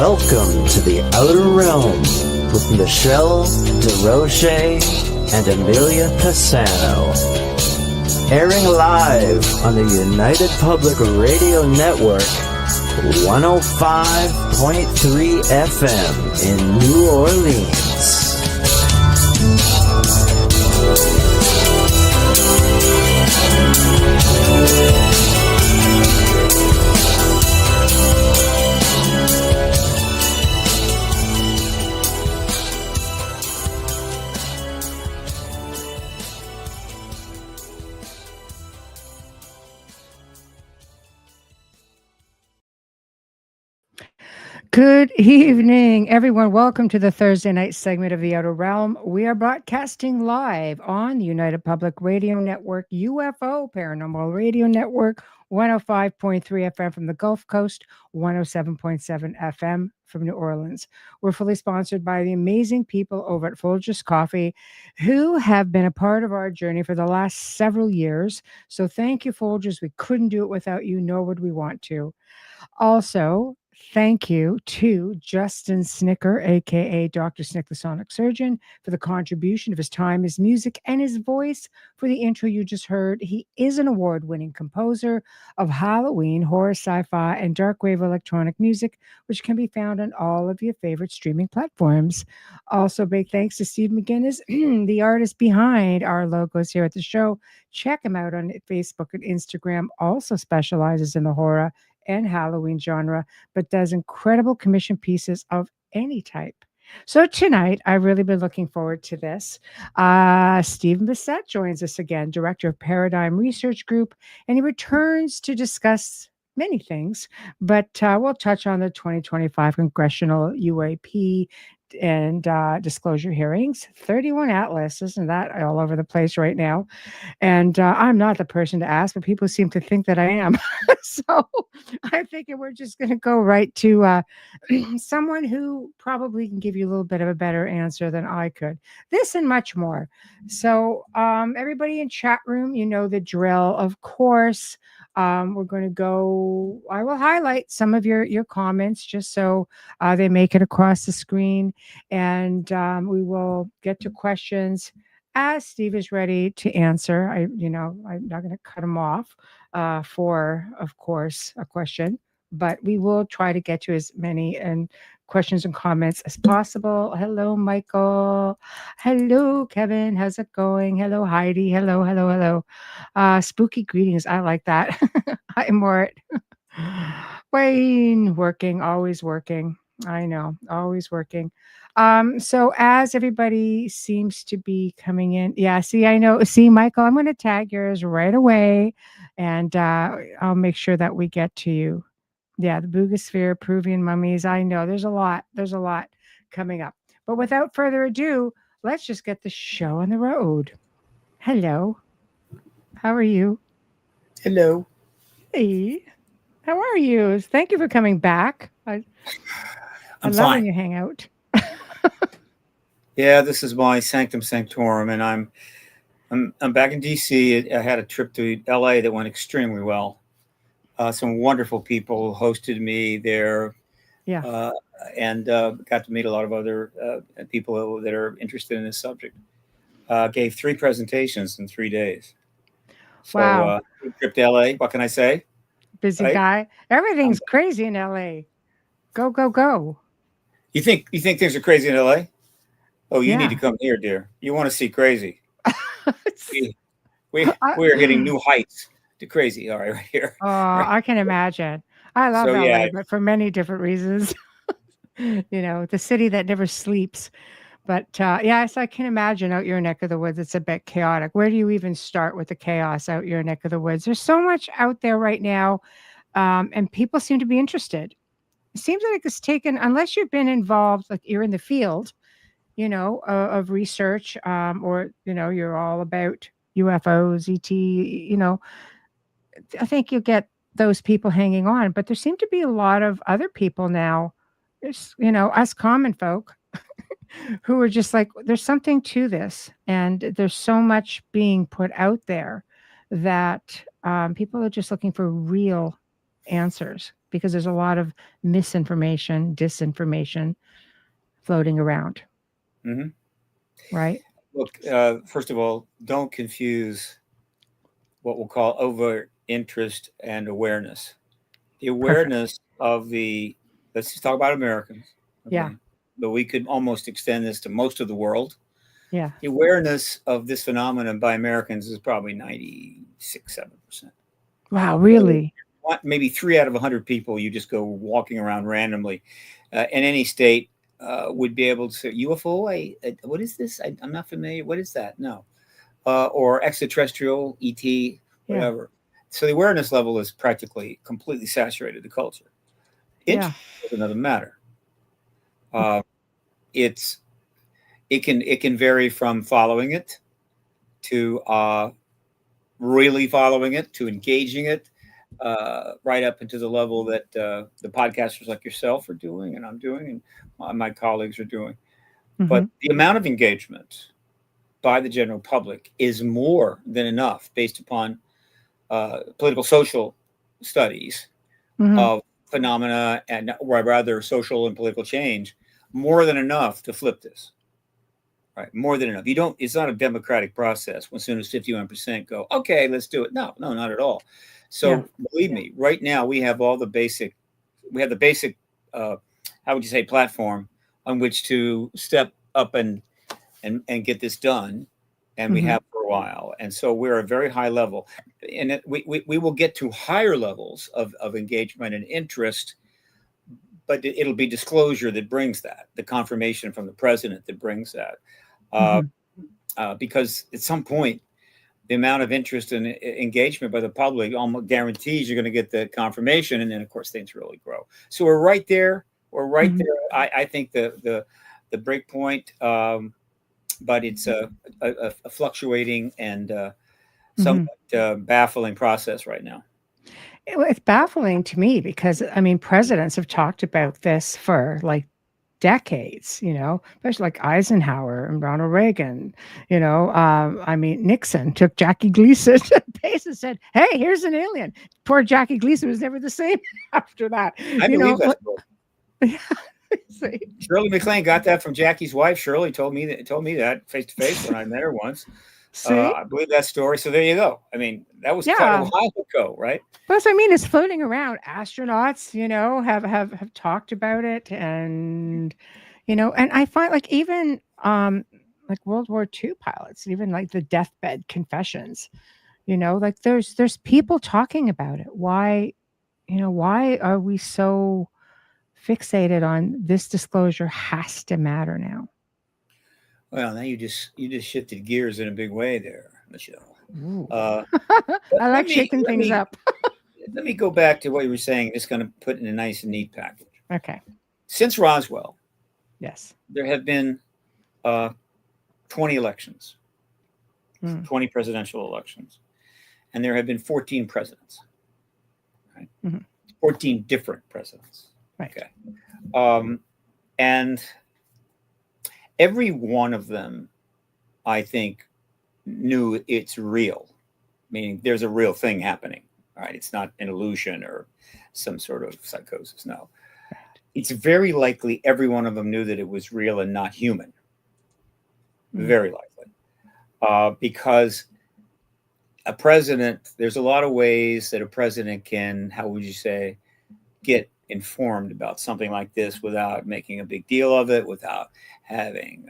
Welcome to the Outer Realm with Michelle DeRoche and Amelia Pisano. Airing live on the United Public Radio Network, 105.3 FM in New Orleans. Good evening, everyone. Welcome to the Thursday night segment of The Outer Realm. We are broadcasting live on the United Public Radio Network, UFO Paranormal Radio Network, 105.3 FM from the Gulf Coast, 107.7 FM from New Orleans. We're fully sponsored by the amazing people over at Folgers Coffee who have been a part of our journey for the last several years. So thank you, Folgers. We couldn't do it without you, nor would we want to. Also, thank you to Justin Snicker, aka Dr. Snick, the Sonic Surgeon, for the contribution of his time, his music, and his voice for the intro you just heard. He is an award-winning composer of Halloween, horror, sci-fi, and dark wave electronic music, which can be found on all of your favorite streaming platforms. Also, big thanks to Steve McGinnis, the artist behind our logos here at the show. Check him out on Facebook and Instagram. Also specializes in the horror and Halloween genre, but does incredible commission pieces of any type. So tonight, I've really been looking forward to this. Stephen Bassett joins us again, Director of Paradigm Research Group, and he returns to discuss many things, but we'll touch on the 2025 Congressional UAP and disclosure hearings. 31 lAtlas, isn't that all over the place right now? And I'm not the person to ask, but people seem to think that I am. So I figure we're just going to go right to someone who probably can give you a little bit of a better answer than I could. This and much more. So everybody in chat room, you know the drill. Of course, we're going to go, I will highlight some of your comments just so they make it across the screen. And we will get to questions as Steve is ready to answer. I'm not going to cut him off for, of course, a question, but we will try to get to as many questions and comments as possible. Hello, Michael. Hello, Kevin. How's it going? Hello, Heidi. Hello. Spooky greetings. I like that. Hi, Mort. Wayne, working, always working. I know, always working. So as everybody seems to be coming in, see, Michael, I'm going to tag yours right away, and I'll make sure that we get to you. Yeah, the Boogosphere, Peruvian mummies. I know there's a lot coming up. But without further ado, let's just get the show on the road. Hello. How are you? Hello. Hey. How are you? Thank you for coming back. I'm loving fine. your hangout. Yeah, this is my sanctum sanctorum, and I'm back in DC. I had a trip to LA that went extremely well. Some wonderful people hosted me there. Yeah. And got to meet a lot of other people that are interested in this subject. Gave 3 presentations in 3 days. So, wow. Trip to LA. What can I say? Busy right? guy. Everything's crazy in LA. Go. You think things are crazy in LA? Oh, you Yeah. need to come here, dear. You want to see crazy. we are hitting new heights to crazy. All right here. Oh, I can imagine. I love LA, but for many different reasons. The city that never sleeps. But yes, I can imagine out your neck of the woods, it's a bit chaotic. Where do you even start with the chaos out your neck of the woods? There's so much out there right now, and people seem to be interested. It seems like it's taken, unless you've been involved, like you're in the field, of research, or, you're all about UFOs, ET, I think you'll get those people hanging on. But there seem to be a lot of other people now, us common folk, who are just like, there's something to this. And there's so much being put out there that people are just looking for real answers. because there's a lot of misinformation, disinformation floating around. Mm-hmm. Right? Look, first of all, don't confuse what we'll call over interest and awareness. The awareness of let's just talk about Americans. Okay? Yeah. But we could almost extend this to most of the world. Yeah. The awareness of this phenomenon by Americans is probably 96-7%. Wow, really? Maybe 3 out of 100 people, you just go walking around randomly in any state would be able to say, UFO? What is this? I'm not familiar. What is that? No. Or extraterrestrial, ET, whatever. Yeah. So the awareness level is practically completely saturated the culture. Interest is another matter. It can vary from following it to really following it to engaging it, right up into the level that the podcasters like yourself are doing, and I'm doing, and my colleagues are doing. Mm-hmm. But the amount of engagement by the general public is more than enough based upon political social studies of phenomena and, or rather, social and political change, more than enough to flip this. Right, more than enough. It's not a democratic process when as soon as 51% go, okay, let's do it. No, not at all. So believe me, right now we have the basic, how would you say, platform on which to step up and get this done. And we have for a while. And so we're at a very high level. And we will get to higher levels of engagement and interest, but it'll be disclosure that brings that, the confirmation from the president that brings that. Because at some point, the amount of interest and engagement by the public almost guarantees you're going to get the confirmation. And then, of course, things really grow. So we're right there. We're right there. I think the break point, but it's a fluctuating and somewhat baffling process right now. It's baffling to me because, I mean, presidents have talked about this for like decades, especially like Eisenhower and Ronald Reagan, I mean, Nixon took Jackie Gleason to the base and said, hey, here's an alien. Poor Jackie Gleason was never the same after that. I believe that. Shirley MacLaine got that from Jackie's wife. Shirley told me that face to face when I met her once. I believe that story. So there you go. I mean, that was quite a while ago, right? But I mean, it's floating around. Astronauts, have talked about it, and and I find like even like World War II pilots, even like the deathbed confessions, like there's people talking about it. Why are we so fixated on this disclosure has to matter now? Well, now you just shifted gears in a big way there, Michelle. I like shaking things up. Let me go back to what you were saying. Just going to put in a nice and neat package. Okay. Since Roswell, yes, there have been 20 elections, 20 presidential elections, and there have been 14 presidents. Right? 14 different presidents. Right. Okay. And every one of them, I think, knew it's real, meaning there's a real thing happening. All right, it's not an illusion or some sort of psychosis. No, it's very likely every one of them knew that it was real and not human. Very likely, because a president. There's a lot of ways that a president can, how would you say, get informed about something like this without making a big deal of it, without having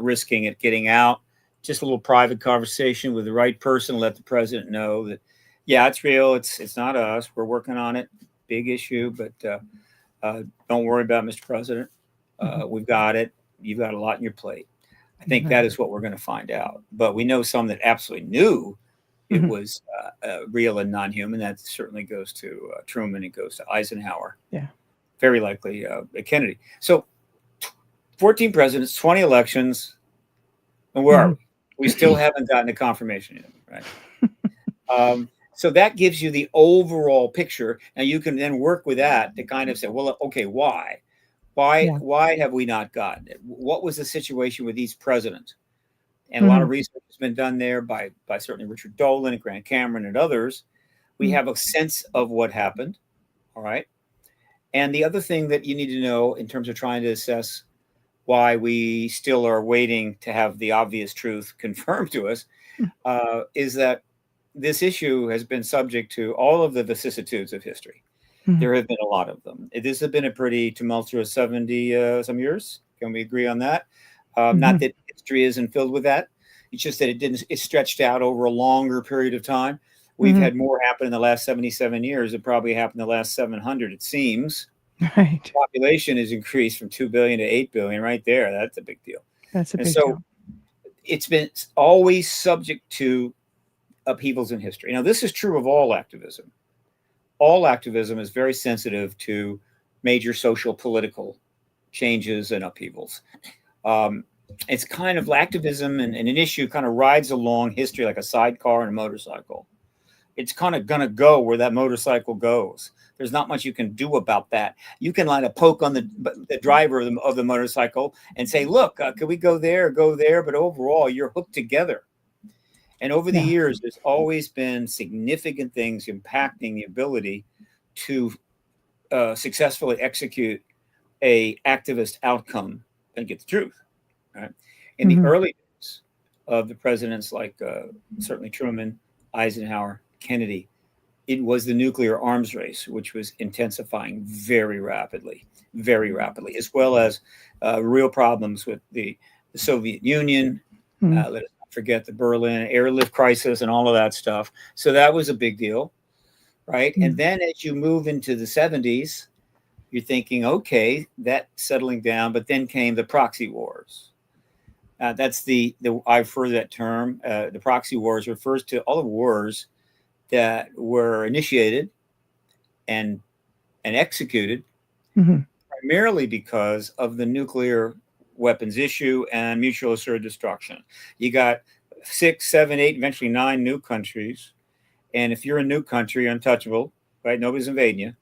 risking it getting out. Just a little private conversation with the right person, let the president know that, yeah, it's real. It's not us. We're working on it. Big issue, but don't worry about it, Mr. President. We've got it. You've got a lot on your plate. I think that is what we're going to find out. But we know some that absolutely knew it was real and non-human. That certainly goes to Truman. It goes to Eisenhower. Yeah. Very likely Kennedy. So 14 presidents, 20 elections. And where are we? We still haven't gotten a confirmation yet, right? So that gives you the overall picture. Now you can then work with that to kind of say, well, okay, why? Why have we not gotten it? What was the situation with each president? And a lot of research has been done there by certainly Richard Dolan and Grant Cameron and others. We have a sense of what happened. All right. And the other thing that you need to know in terms of trying to assess why we still are waiting to have the obvious truth confirmed to us is that this issue has been subject to all of the vicissitudes of history. Mhm. There have been a lot of them. This has been a pretty tumultuous 70 some years. Can we agree on that? Not that history isn't filled with that. It's just that it stretched out over a longer period of time. We've had more happen in the last 77 years than probably happened in the last 700, it seems. Right. The population has increased from 2 billion to 8 billion right there. That's a big deal. That's a And big so deal. it's been always subject to upheavals in history. Now, this is true of all activism. All activism is very sensitive to major social political changes and upheavals. It's kind of activism and an issue kind of rides along history like a sidecar and a motorcycle. It's kind of going to go where that motorcycle goes. There's not much you can do about that. You can line a poke on the driver of the motorcycle and say, look, can we go there or go there? But overall, you're hooked together. And over the years, there's always been significant things impacting the ability to successfully execute a activist outcome and get the truth. Right? In the early days of the presidents like certainly Truman, Eisenhower, Kennedy, it was the nuclear arms race, which was intensifying very rapidly, as well as real problems with the Soviet Union. Let us not forget the Berlin airlift crisis and all of that stuff. So that was a big deal, right? And then as you move into the 70s, you're thinking, okay, that settling down, but then came the proxy wars. That's I've heard that term. The proxy wars refers to all the wars that were initiated and executed primarily because of the nuclear weapons issue and mutual assured destruction. You got 6, 7, 8, eventually 9 new countries. And if you're a new country, you're untouchable, right? Nobody's invading you.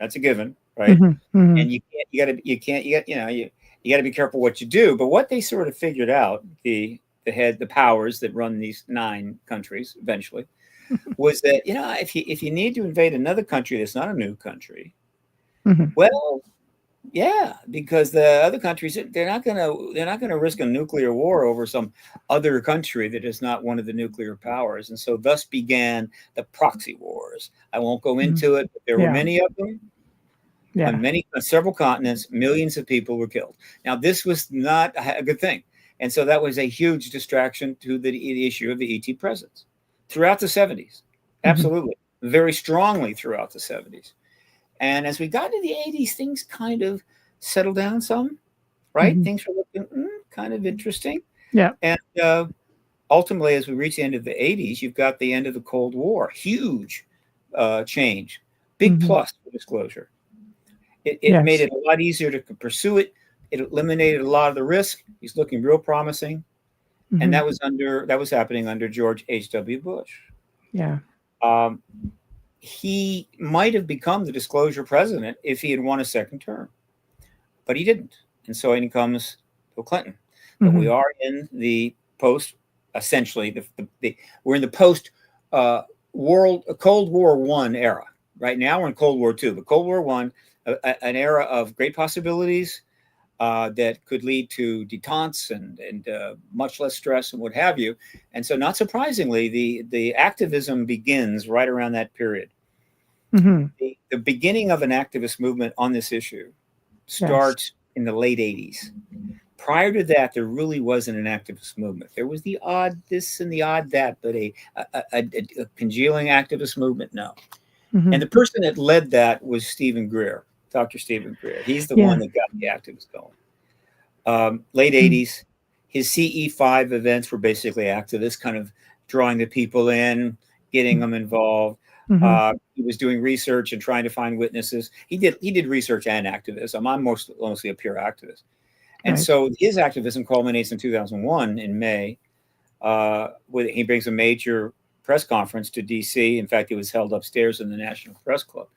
That's a given, right? And you got to be careful what you do. But what they sort of figured out, the powers that run these 9 countries eventually, was that, if you need to invade another country that's not a new country, well, yeah, because the other countries, they're not gonna risk a nuclear war over some other country that is not one of the nuclear powers. And so thus began the proxy wars. I won't go into it, but there were many of them. On several continents, millions of people were killed. Now, this was not a good thing. And so that was a huge distraction to the issue of the ET presence throughout the 70s. Absolutely. Very strongly throughout the 70s. And as we got into the 80s, things kind of settled down some, right? Things were looking kind of interesting. Yeah. And ultimately, as we reach the end of the 80s, you've got the end of the Cold War. Huge change. Big plus for disclosure. It made it a lot easier to pursue it. It eliminated a lot of the risk. He's looking real promising. And that was happening under George H.W. Bush. Yeah. He might have become the disclosure president if he had won a second term, but he didn't. And so in comes Bill Clinton. But we are in the post, essentially, we're in the post Cold War I era. Right now we're in Cold War II, but Cold War I, an era of great possibilities that could lead to détente and much less stress and what have you. And so not surprisingly, the activism begins right around that period. The beginning of an activist movement on this issue starts in the late 80s. Prior to that, there really wasn't an activist movement. There was the odd this and the odd that, but a congealing activist movement, no. And the person that led that was Stephen Greer, Dr. Stephen Greer. He's the one that got the activists going. Late 80s, his CE5 events were basically activists, kind of drawing the people in, getting them involved. He was doing research and trying to find witnesses. He did research and activism. I'm mostly a pure activist. And so his activism culminates in 2001 in May. He brings a major press conference to DC. In fact, it was held upstairs in the National Press Club.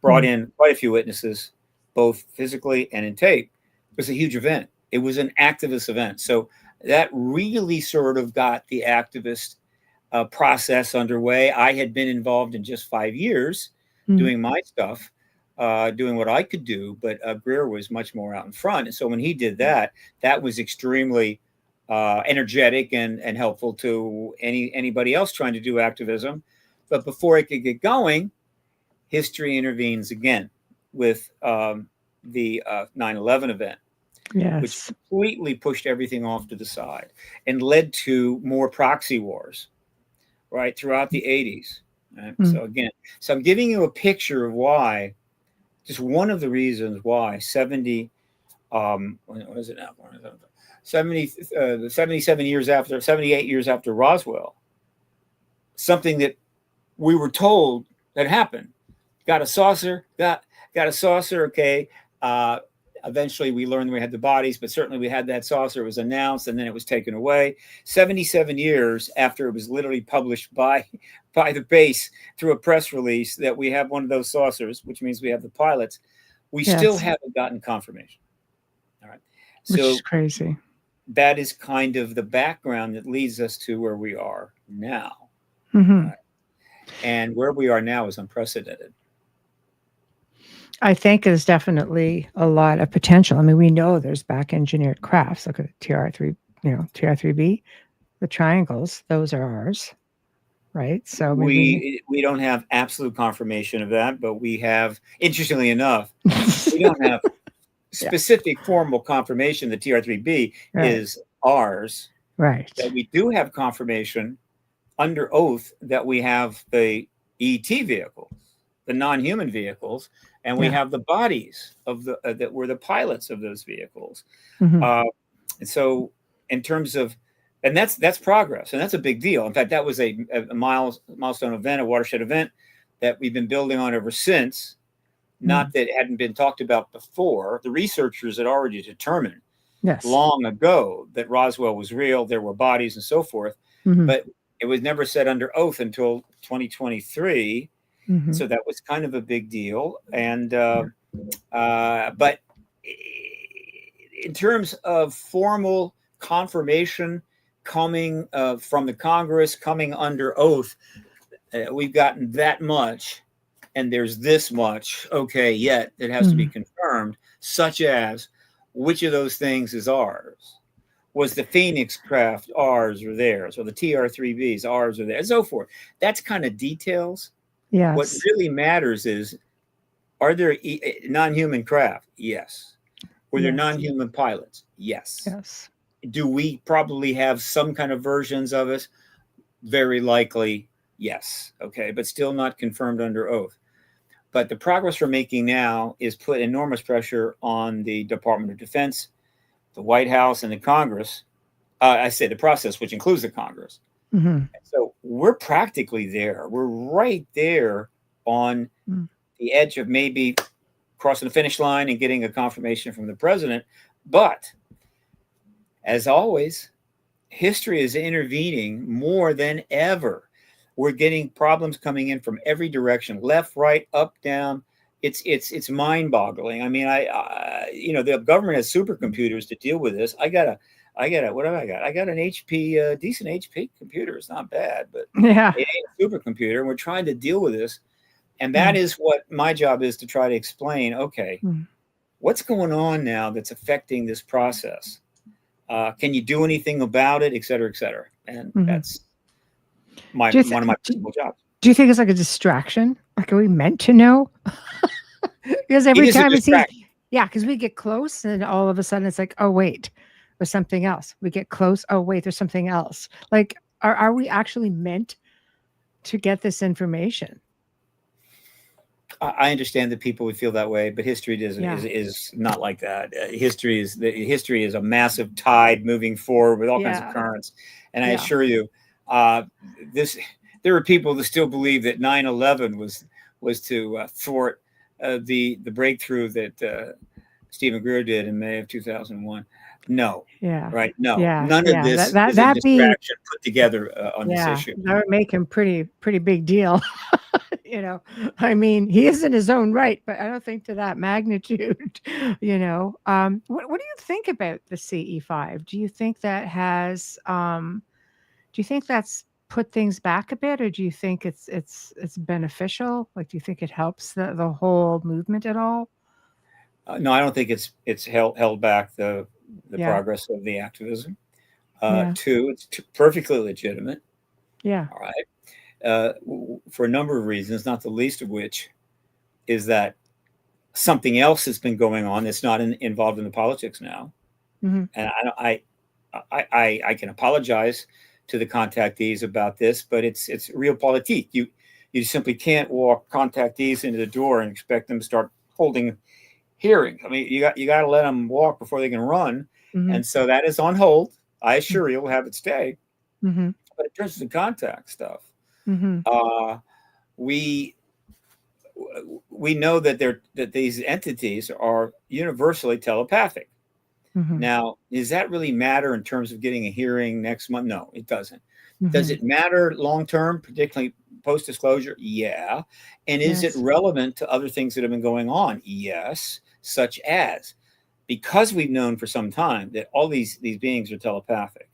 Brought in quite a few witnesses, both physically and in tape. It was a huge event. It was an activist event. So that really sort of got the activist process underway. I had been involved in just 5 years doing my stuff. doing what I could do, but Greer was much more out in front. And so when he did that, that was extremely energetic and helpful to anybody else trying to do activism. But before it could get going, history intervenes again with the 9/11 event, Yes. which completely pushed everything off to the side and led to more proxy wars, right, throughout the 80s. Right? So again, so I'm giving you a picture of why, just one of the reasons why 70, what is it now? 77 years after, 78 years after Roswell, something that we were told that happened. Got a saucer, got a saucer, okay. Eventually we learned we had the bodies, but certainly we had that saucer. It was announced and then it was taken away. 77 years after it was literally published by the base through a press release that we have one of those saucers, which means we have the pilots, we still haven't gotten confirmation. All right. So which is crazy. That is kind of the background that leads us to where we are now. Mm-hmm. Right? And where we are now is unprecedented. I think there's definitely a lot of potential. I mean, we know there's back engineered crafts. Look at TR3, TR3B, the triangles, those are ours, right? So we don't have absolute confirmation of that, but we have, interestingly enough, we don't have specific formal confirmation that TR3B is ours. Right. But we do have confirmation under oath that we have the ET vehicles, the non-human vehicles, and we have the bodies of the that were the pilots of those vehicles. And so, in terms of, and that's progress, and that's a big deal. In fact, that was a milestone event, a watershed event that we've been building on ever since. Not that it hadn't been talked about before. The researchers had already determined long ago that Roswell was real. There were bodies and so forth, but it was never said under oath until 2023. So that was kind of a big deal. And but in terms of formal confirmation coming from the Congress, coming under oath, we've gotten that much. And there's this much, yet it has to be confirmed, such as which of those things is ours? Was the Phoenix craft ours or theirs? Or the TR3Bs ours or theirs? And so forth. That's kind of details. Yes. What really matters is, are there non-human craft? Yes. Were there non-human pilots? Yes. Yes. Do we probably have some kind of versions of it? Very likely, yes. Okay, but still not confirmed under oath. But the progress we're making now is put enormous pressure on the Department of Defense, the White House, and the Congress. I say the process, which includes the Congress. So we're practically there. We're right there on the edge of maybe crossing the finish line and getting a confirmation from the president. But as always, history is intervening more than ever. We're getting problems coming in from every direction, left, right, up, down. It's mind-boggling. I mean, the government has supercomputers to deal with this. I got a what have I got? I got an HP, decent HP computer. It's not bad, but it ain't a supercomputer. And we're trying to deal with this. And that is what my job is, to try to explain, what's going on now that's affecting this process? Can you do anything about it, et cetera, et cetera? And that's one of my principal jobs. Do you think it's like a distraction? Like, are we meant to know? Because every time it seems, because we get close and all of a sudden it's like, oh, wait, there's something else. We get close. Oh, wait, there's something else. Like, are we actually meant to get this information? I understand that people would feel that way, but history is not like that. History is a massive tide moving forward with all kinds of currents. And I assure you, there are people that still believe that 9/11 was to thwart the breakthrough that Stephen Greer did in May of 2001. No. Yeah. Right. No. None of this is a distraction put together on this issue. That would make him pretty big deal. I mean, he is in his own right, but I don't think to that magnitude. What do you think about the CE5? Do you think that has? Do you think that's put things back a bit, or do you think it's beneficial? Like, do you think it helps the whole movement at all? No, I don't think it's held back the Yeah. progress of the activism. Yeah. Two, it's perfectly legitimate. Yeah. All right, for a number of reasons, not the least of which is that something else has been going on that's not involved in the politics now. Mm-hmm. And I can apologize to the contactees about this, but it's realpolitik. You simply can't walk contactees into the door and expect them to start holding hearings. I mean, you got to let them walk before they can run, Mm-hmm. and so that is on hold. I assure you, we'll have it stay. Mm-hmm. But in terms of the contact stuff, Mm-hmm. we know that these entities are universally telepathic. Mm-hmm. Now, does that really matter in terms of getting a hearing next month? No, it doesn't. Mm-hmm. Does it matter long term, particularly post disclosure? Yeah. And is Yes. it relevant to other things that have been going on? Yes. Such as, because we've known for some time that all these beings are telepathic,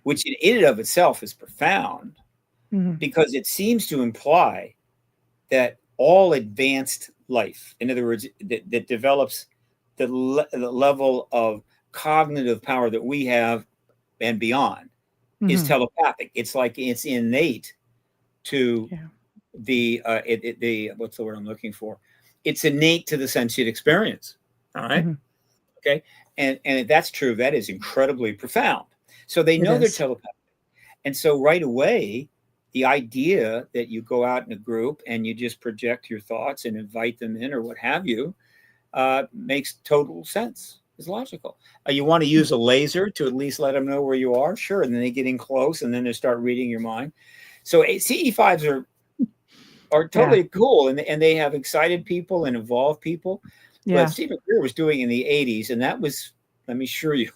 which in and of itself is profound, because it seems to imply that all advanced life, in other words, that develops the level of cognitive power that we have and beyond, is telepathic. It's like it's innate to the what's the word I'm looking for? It's innate to the sentient experience. All right. Okay. And if that's true, that is incredibly profound. So they know they're telepathic. And so right away, the idea that you go out in a group and you just project your thoughts and invite them in or what have you makes total sense. It's logical. You want to use a laser to at least let them know where you are? Sure. And then they get in close and then they start reading your mind. So CE5s are totally cool, and they have excited people and involved people. But Stephen Greer was doing in the 80s, and that was, let me assure you,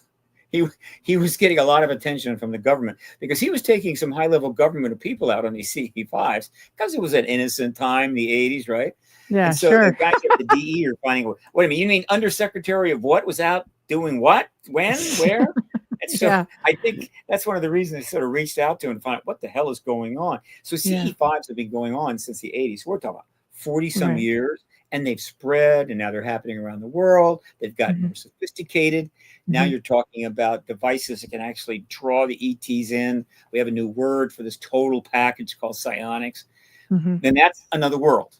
he was getting a lot of attention from the government because he was taking some high-level government people out on these CE5s because it was an innocent time, the 80s, right? Yeah, and so the guys at the DE are finding, wait a minute, you mean Undersecretary of what was out doing what, when, where? And so I think that's one of the reasons they sort of reached out to him and find out what the hell is going on. So CE5s have been going on since the 80s. We're talking about 40-some years, and they've spread, and now they're happening around the world. They've gotten more sophisticated. Now you're talking about devices that can actually draw the ETs in. We have a new word for this total package called psionics. Then that's another world.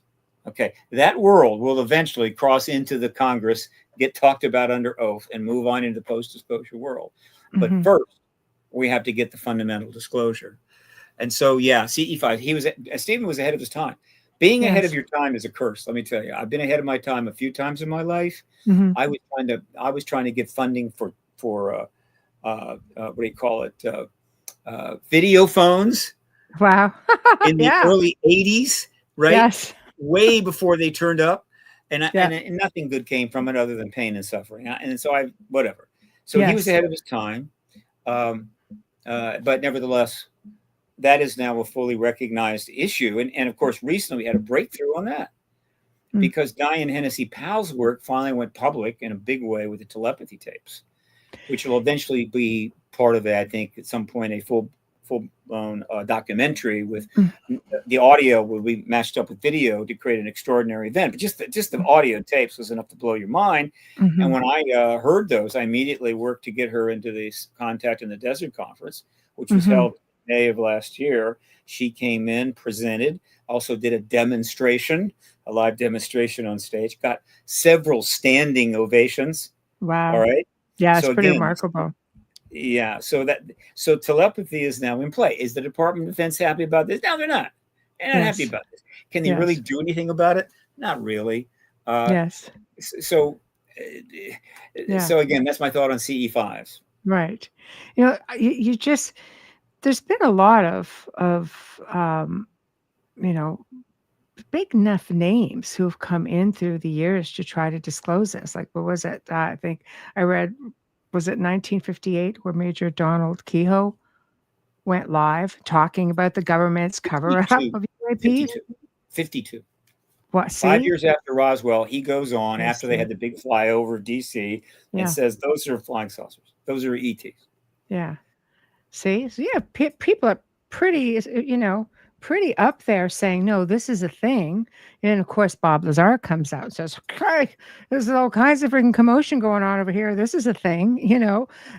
Okay, that world will eventually cross into the Congress, get talked about under oath, and move on into the post-disclosure world. But first, we have to get the fundamental disclosure. And so, CE5, Stephen was ahead of his time. Being ahead of your time is a curse. Let me tell you, I've been ahead of my time a few times in my life. I was trying to get funding for what do you call it? Video phones. Wow. In the early 80s, right? Yes. Way before they turned up, and nothing good came from it other than pain and suffering. And so whatever. So he was ahead of his time, but nevertheless, that is now a fully recognized issue. And of course, recently we had a breakthrough on that because Diane Hennessy Powell's work finally went public in a big way with the telepathy tapes, which will eventually be part of it, I think, at some point, a full-blown documentary with the audio will be matched up with video to create an extraordinary event. But just the audio tapes was enough to blow your mind. And when I heard those, I immediately worked to get her into this Contact in the Desert conference, which was held in May of last year. She came in, presented, also did a live demonstration on stage, got several standing ovations. Wow. All right. Yeah, it's pretty remarkable. Yeah, so telepathy is now in play. Is the Department of Defense happy about this? No, they're not. They're not happy about this. Can they really do anything about it? Not really. So again, that's my thought on CE5s. Right. You just, there's been a lot of big enough names who have come in through the years to try to disclose this. Like, what was it? I think I read, was it 1958 where Major Donald Kehoe went live talking about the government's cover-up of UAPs? 52. What, 5 years after Roswell, he goes on after they had the big flyover of DC and says, those are flying saucers. Those are ETs. Yeah. See? So people are pretty, pretty up there saying, no, this is a thing. And of course, Bob Lazar comes out and says, okay, there's all kinds of freaking commotion going on over here. This is a thing,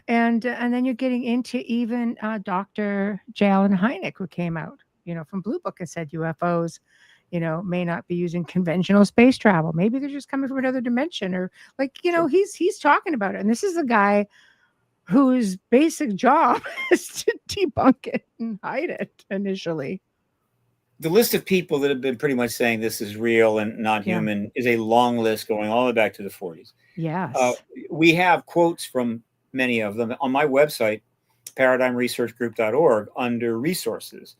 and then you're getting into even Dr. Jalen Hynek, who came out, from Blue Book and said UFOs, may not be using conventional space travel. Maybe they're just coming from another dimension, or Sure. he's talking about it. And this is a guy whose basic job is to debunk it and hide it initially. The list of people that have been pretty much saying this is real and not human is a long list going all the way back to the 40s. Yes. We have quotes from many of them on my website, paradigmresearchgroup.org, under resources.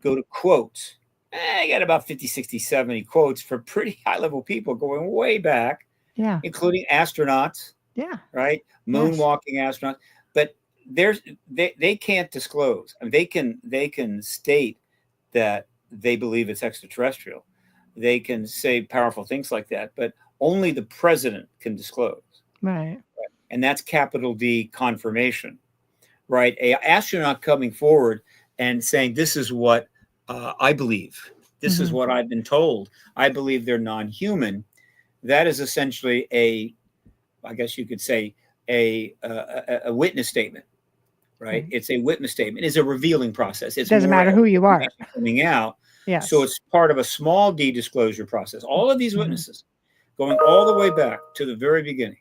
Go to quotes. I got about 50, 60, 70 quotes for pretty high-level people going way back, including astronauts, right? Moonwalking astronauts. But they can't disclose. I mean, they can state that they believe it's extraterrestrial. They can say powerful things like that, but only the president can disclose. Right. And that's capital D confirmation, right? An astronaut coming forward and saying, this is what I believe. This is what I've been told. I believe they're non-human. That is essentially I guess you could say, a witness statement. Right. It's a witness statement. It's a revealing process. It doesn't matter who you are coming out. Yes. So it's part of a small D disclosure process. All of these witnesses going all the way back to the very beginning,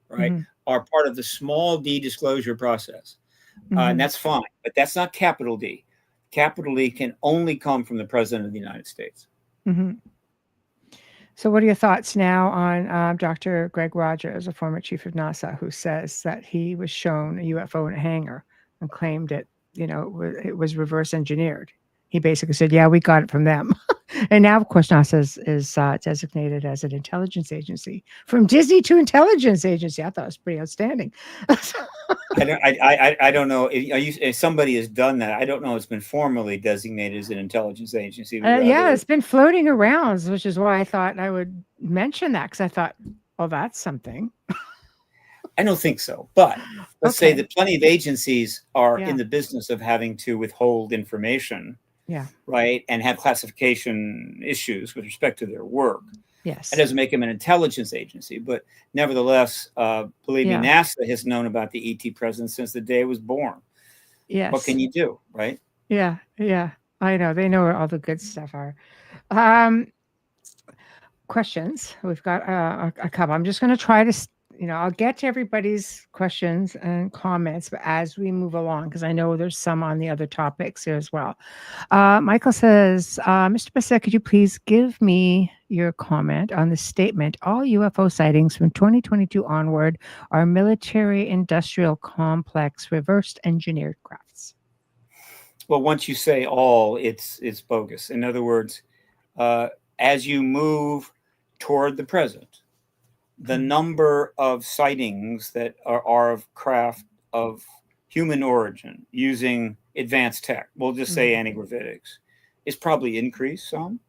right, are part of the small D disclosure process. And that's fine, but that's not capital D. Capital D can only come from the president of the United States. So what are your thoughts now on Dr. Greg Rogers, a former chief of NASA, who says that he was shown a UFO in a hangar and claimed it, it was reverse engineered? He basically said, yeah, we got it from them. And now, of course, NASA is designated as an intelligence agency, from Disney to intelligence agency. I thought it was pretty outstanding. I don't know if somebody has done that. I don't know. It's been formally designated as an intelligence agency. It's been floating around, which is why I thought I would mention that, because I thought, oh, that's something. I don't think so, but let's say that plenty of agencies are in the business of having to withhold information, right, and have classification issues with respect to their work. Yes, that doesn't make them an intelligence agency, but nevertheless, believe me, NASA has known about the ET presence since the day it was born. Yes, what can you do, right? Yeah, I know. They know where all the good stuff are. Questions. We've got a couple. I'm just going to try to. I'll get to everybody's questions and comments as we move along, because I know there's some on the other topics here as well. Michael says, Mr. Bassett, could you please give me your comment on the statement, all UFO sightings from 2022 onward are military-industrial complex reversed engineered crafts? Well, once you say all, it's bogus. In other words, as you move toward the present, the number of sightings that are of craft of human origin using advanced tech, we'll just say anti-gravitics, is probably increased some.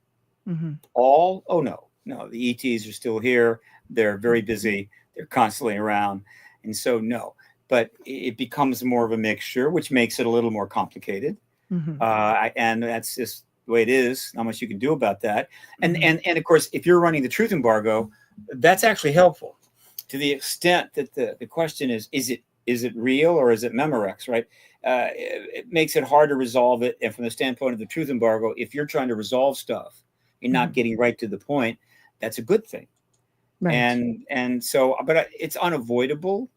All? Oh, no. The ETs are still here. They're very busy. They're constantly around. And so, no. But it becomes more of a mixture, which makes it a little more complicated. And that's just the way it is. Not much you can do about that. And of course, if you're running the truth embargo, that's actually helpful to the extent that the question is it real or is it Memorex, right? It makes it hard to resolve it. And from the standpoint of the truth embargo, if you're trying to resolve stuff and not getting right to the point, that's a good thing. Right. And so, but it's unavoidable.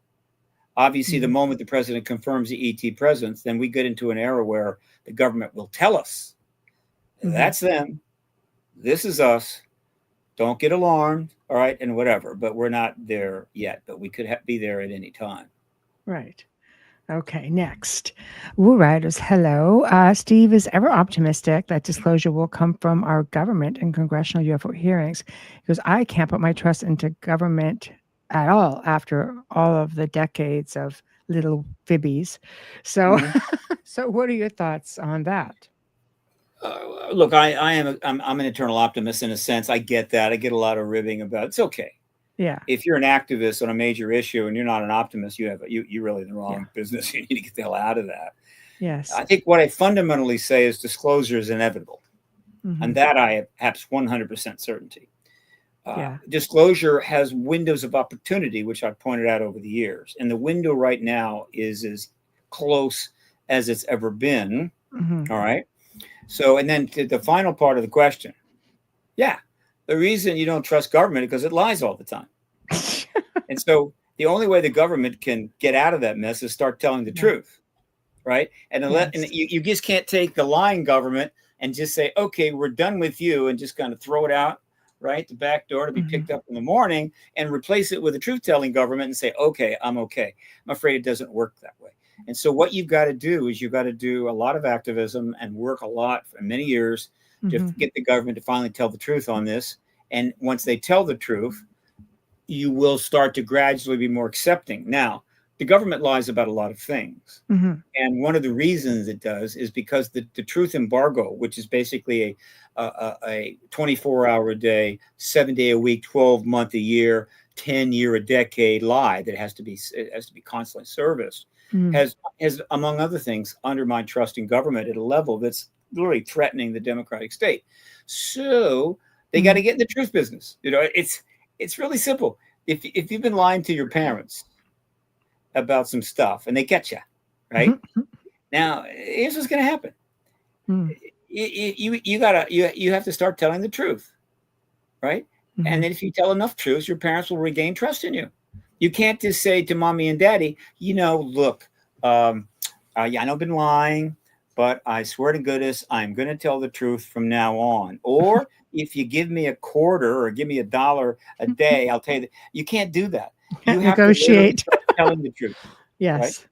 Obviously, the moment the president confirms the ET presence, then we get into an era where the government will tell us, that's them, this is us, don't get alarmed, all right, and whatever. But we're not there yet, but we could be there at any time. Right. Okay, next. Woo Riders, hello. Steve is ever optimistic that disclosure will come from our government in congressional UFO hearings. He goes, I can't put my trust into government at all after all of the decades of little fibbies. So, so what are your thoughts on that? Look, I'm an eternal optimist in a sense. I get that. I get a lot of ribbing about it. It's okay. Yeah. If you're an activist on a major issue and you're not an optimist, you're really in the wrong business. You need to get the hell out of that. Yes. I think what I fundamentally say is disclosure is inevitable. And that I have 100% certainty. Disclosure has windows of opportunity, which I've pointed out over the years. And the window right now is as close as it's ever been. All right. So, and then to the final part of the question. Yeah. The reason you don't trust government is because it lies all the time. And so the only way the government can get out of that mess is start telling the truth. Right. And you just can't take the lying government and just say, okay, we're done with you, and just kind of throw it out, right, the back door to be picked up in the morning, and replace it with a truth-telling government and say, okay, I'm okay. I'm afraid it doesn't work that way. And so what you've got to do is you've got to do a lot of activism and work a lot for many years to get the government to finally tell the truth on this. And once they tell the truth, you will start to gradually be more accepting. Now, the government lies about a lot of things. And one of the reasons it does is because the truth embargo, which is basically a 24-hour a day, 7-day a week, 12-month a year, 10-year a decade lie that has to be constantly serviced, has, among other things, undermined trust in government at a level that's literally threatening the democratic state. So they got to get in the truth business. You know, it's really simple. If you've been lying to your parents about some stuff and they catch you, right? Now, here's what's going to happen. You have to start telling the truth, right? And then if you tell enough truths, your parents will regain trust in you. You can't just say to mommy and daddy, you know, look, I know I've been lying, but I swear to goodness, I'm going to tell the truth from now on. Or if you give me a quarter or give me $1 a day, I'll tell you that. You can't do that. You have negotiate. to start telling the truth. Yes. Right?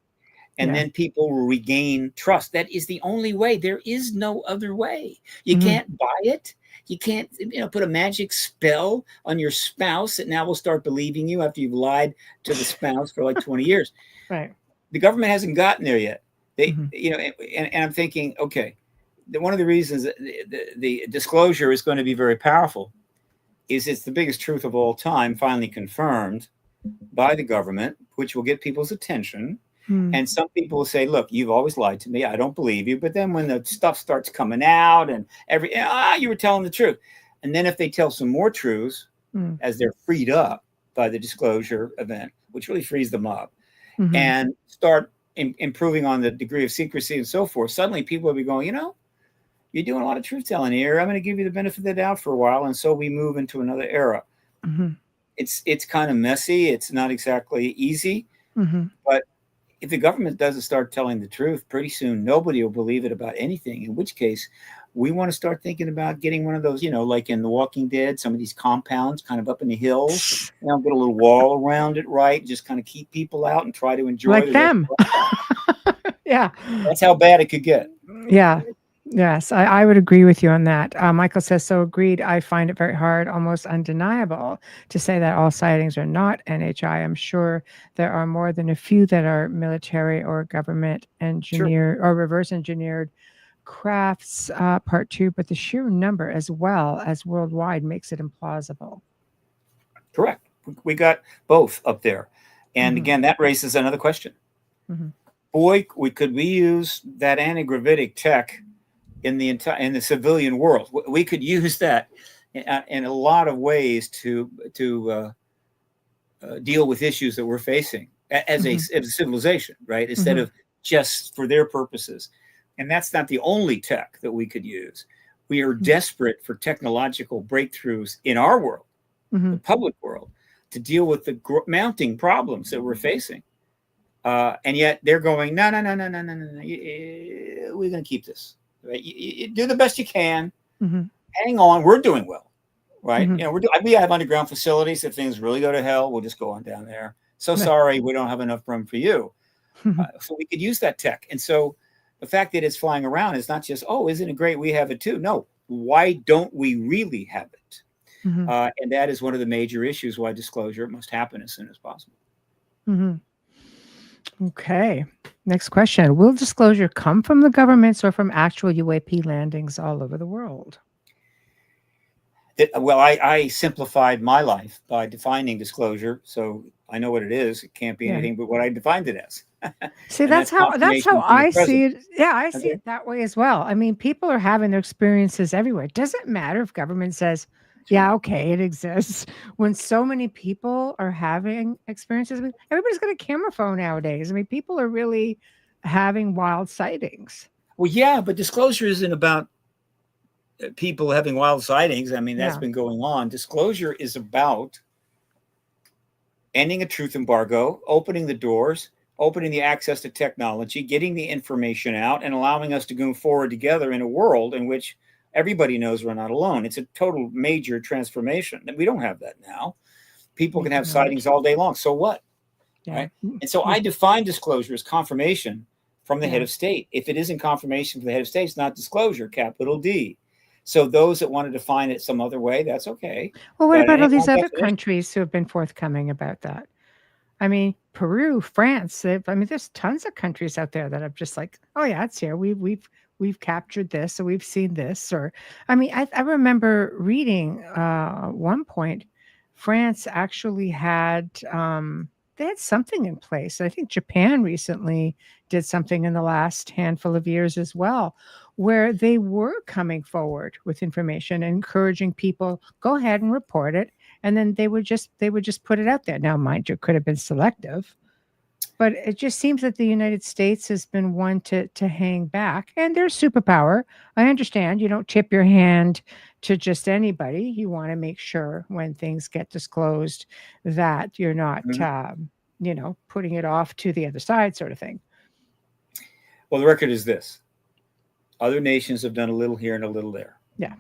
And then people will regain trust. That is the only way. There is no other way. You can't buy it. You can't, put a magic spell on your spouse that now will start believing you after you've lied to the spouse for like 20 years. Right. The government hasn't gotten there yet. They, and I'm thinking, okay, one of the reasons that the disclosure is going to be very powerful is it's the biggest truth of all time, finally confirmed by the government, which will get people's attention. And some people will say, look, you've always lied to me. I don't believe you. But then when the stuff starts coming out and you were telling the truth. And then if they tell some more truths as they're freed up by the disclosure event, which really frees them up, and start improving on the degree of secrecy and so forth, suddenly people will be going, you're doing a lot of truth telling here. I'm going to give you the benefit of the doubt for a while. And so we move into another era. It's kind of messy. It's not exactly easy. But if the government doesn't start telling the truth, pretty soon nobody will believe it about anything, in which case we want to start thinking about getting one of those, like in The Walking Dead, some of these compounds kind of up in the hills, get a little wall around it, right? Just kind of keep people out and try to enjoy like them. Yeah. That's how bad it could get. Yeah. Yes, I would agree with you on that. Michael says, so agreed. I find it very hard, almost undeniable, to say that all sightings are not NHI. I'm sure there are more than a few that are military or government engineered or reverse engineered crafts, part 2, but the sheer number as well as worldwide makes it implausible. Correct. We got both up there. And again, that raises another question. Boy, could we use that anti-gravitic tech in the civilian world. We could use that in a lot of ways to deal with issues that we're facing as a civilization, right? Instead of just for their purposes. And that's not the only tech that we could use. We are desperate for technological breakthroughs in our world, the public world, to deal with the mounting problems that we're facing. And yet they're going, no, we're going to keep this. Right? You do the best you can. Hang on, we're doing well, right? We have underground facilities. If things really go to hell, we'll just go on down there. So sorry, we don't have enough room for you. So we could use that tech. And so the fact that it's flying around is not just, oh, isn't it great? We have it too. No, why don't we really have it? And that is one of the major issues why disclosure must happen as soon as possible. Okay. Next question. Will disclosure come from the governments or from actual UAP landings all over the world? Well, I simplified my life by defining disclosure. So I know what it is. It can't be anything but what I defined it as. See, And that's how confirmation from the I see president. it. Yeah, I see Okay. it that way as well. I mean, people are having their experiences everywhere. It doesn't matter if government says, yeah, okay, it exists. When so many people are having experiences, I mean, everybody's got a camera phone nowadays. I mean, people are really having wild sightings. Well, yeah, but disclosure isn't about people having wild sightings. I mean, that's Yeah. been going on. Disclosure is about ending a truth embargo, opening the doors, opening the access to technology, getting the information out, and allowing us to move forward together in a world in which everybody knows we're not alone. It's a total major transformation. We don't have that now. People We can do have not. sightings all day long. So what? Yeah. Right? And so I define disclosure as confirmation from the head Yeah. of state. If it isn't confirmation from the head of state, it's not disclosure, capital D. So those that want to define it some other way, that's okay. Well, what But about it all ain't my these other definition. countries who have been forthcoming about that? I mean, Peru, France. I mean, there's tons of countries out there that are just like, oh yeah, it's here. We've captured this, or we've seen this, or I mean, I remember reading one point, France actually had they had something in place. I think Japan recently did something in the last handful of years as well, where they were coming forward with information and encouraging people, go ahead and report it, and then they would just put it out there. Now, mind you, it could have been selective, but it just seems that the United States has been one to hang back, and they're a superpower. I understand you don't tip your hand to just anybody. You want to make sure when things get disclosed that you're not, Mhm. putting it off to the other side, sort of thing. Well, the record is this. Other nations have done a little here and a little there. Yeah.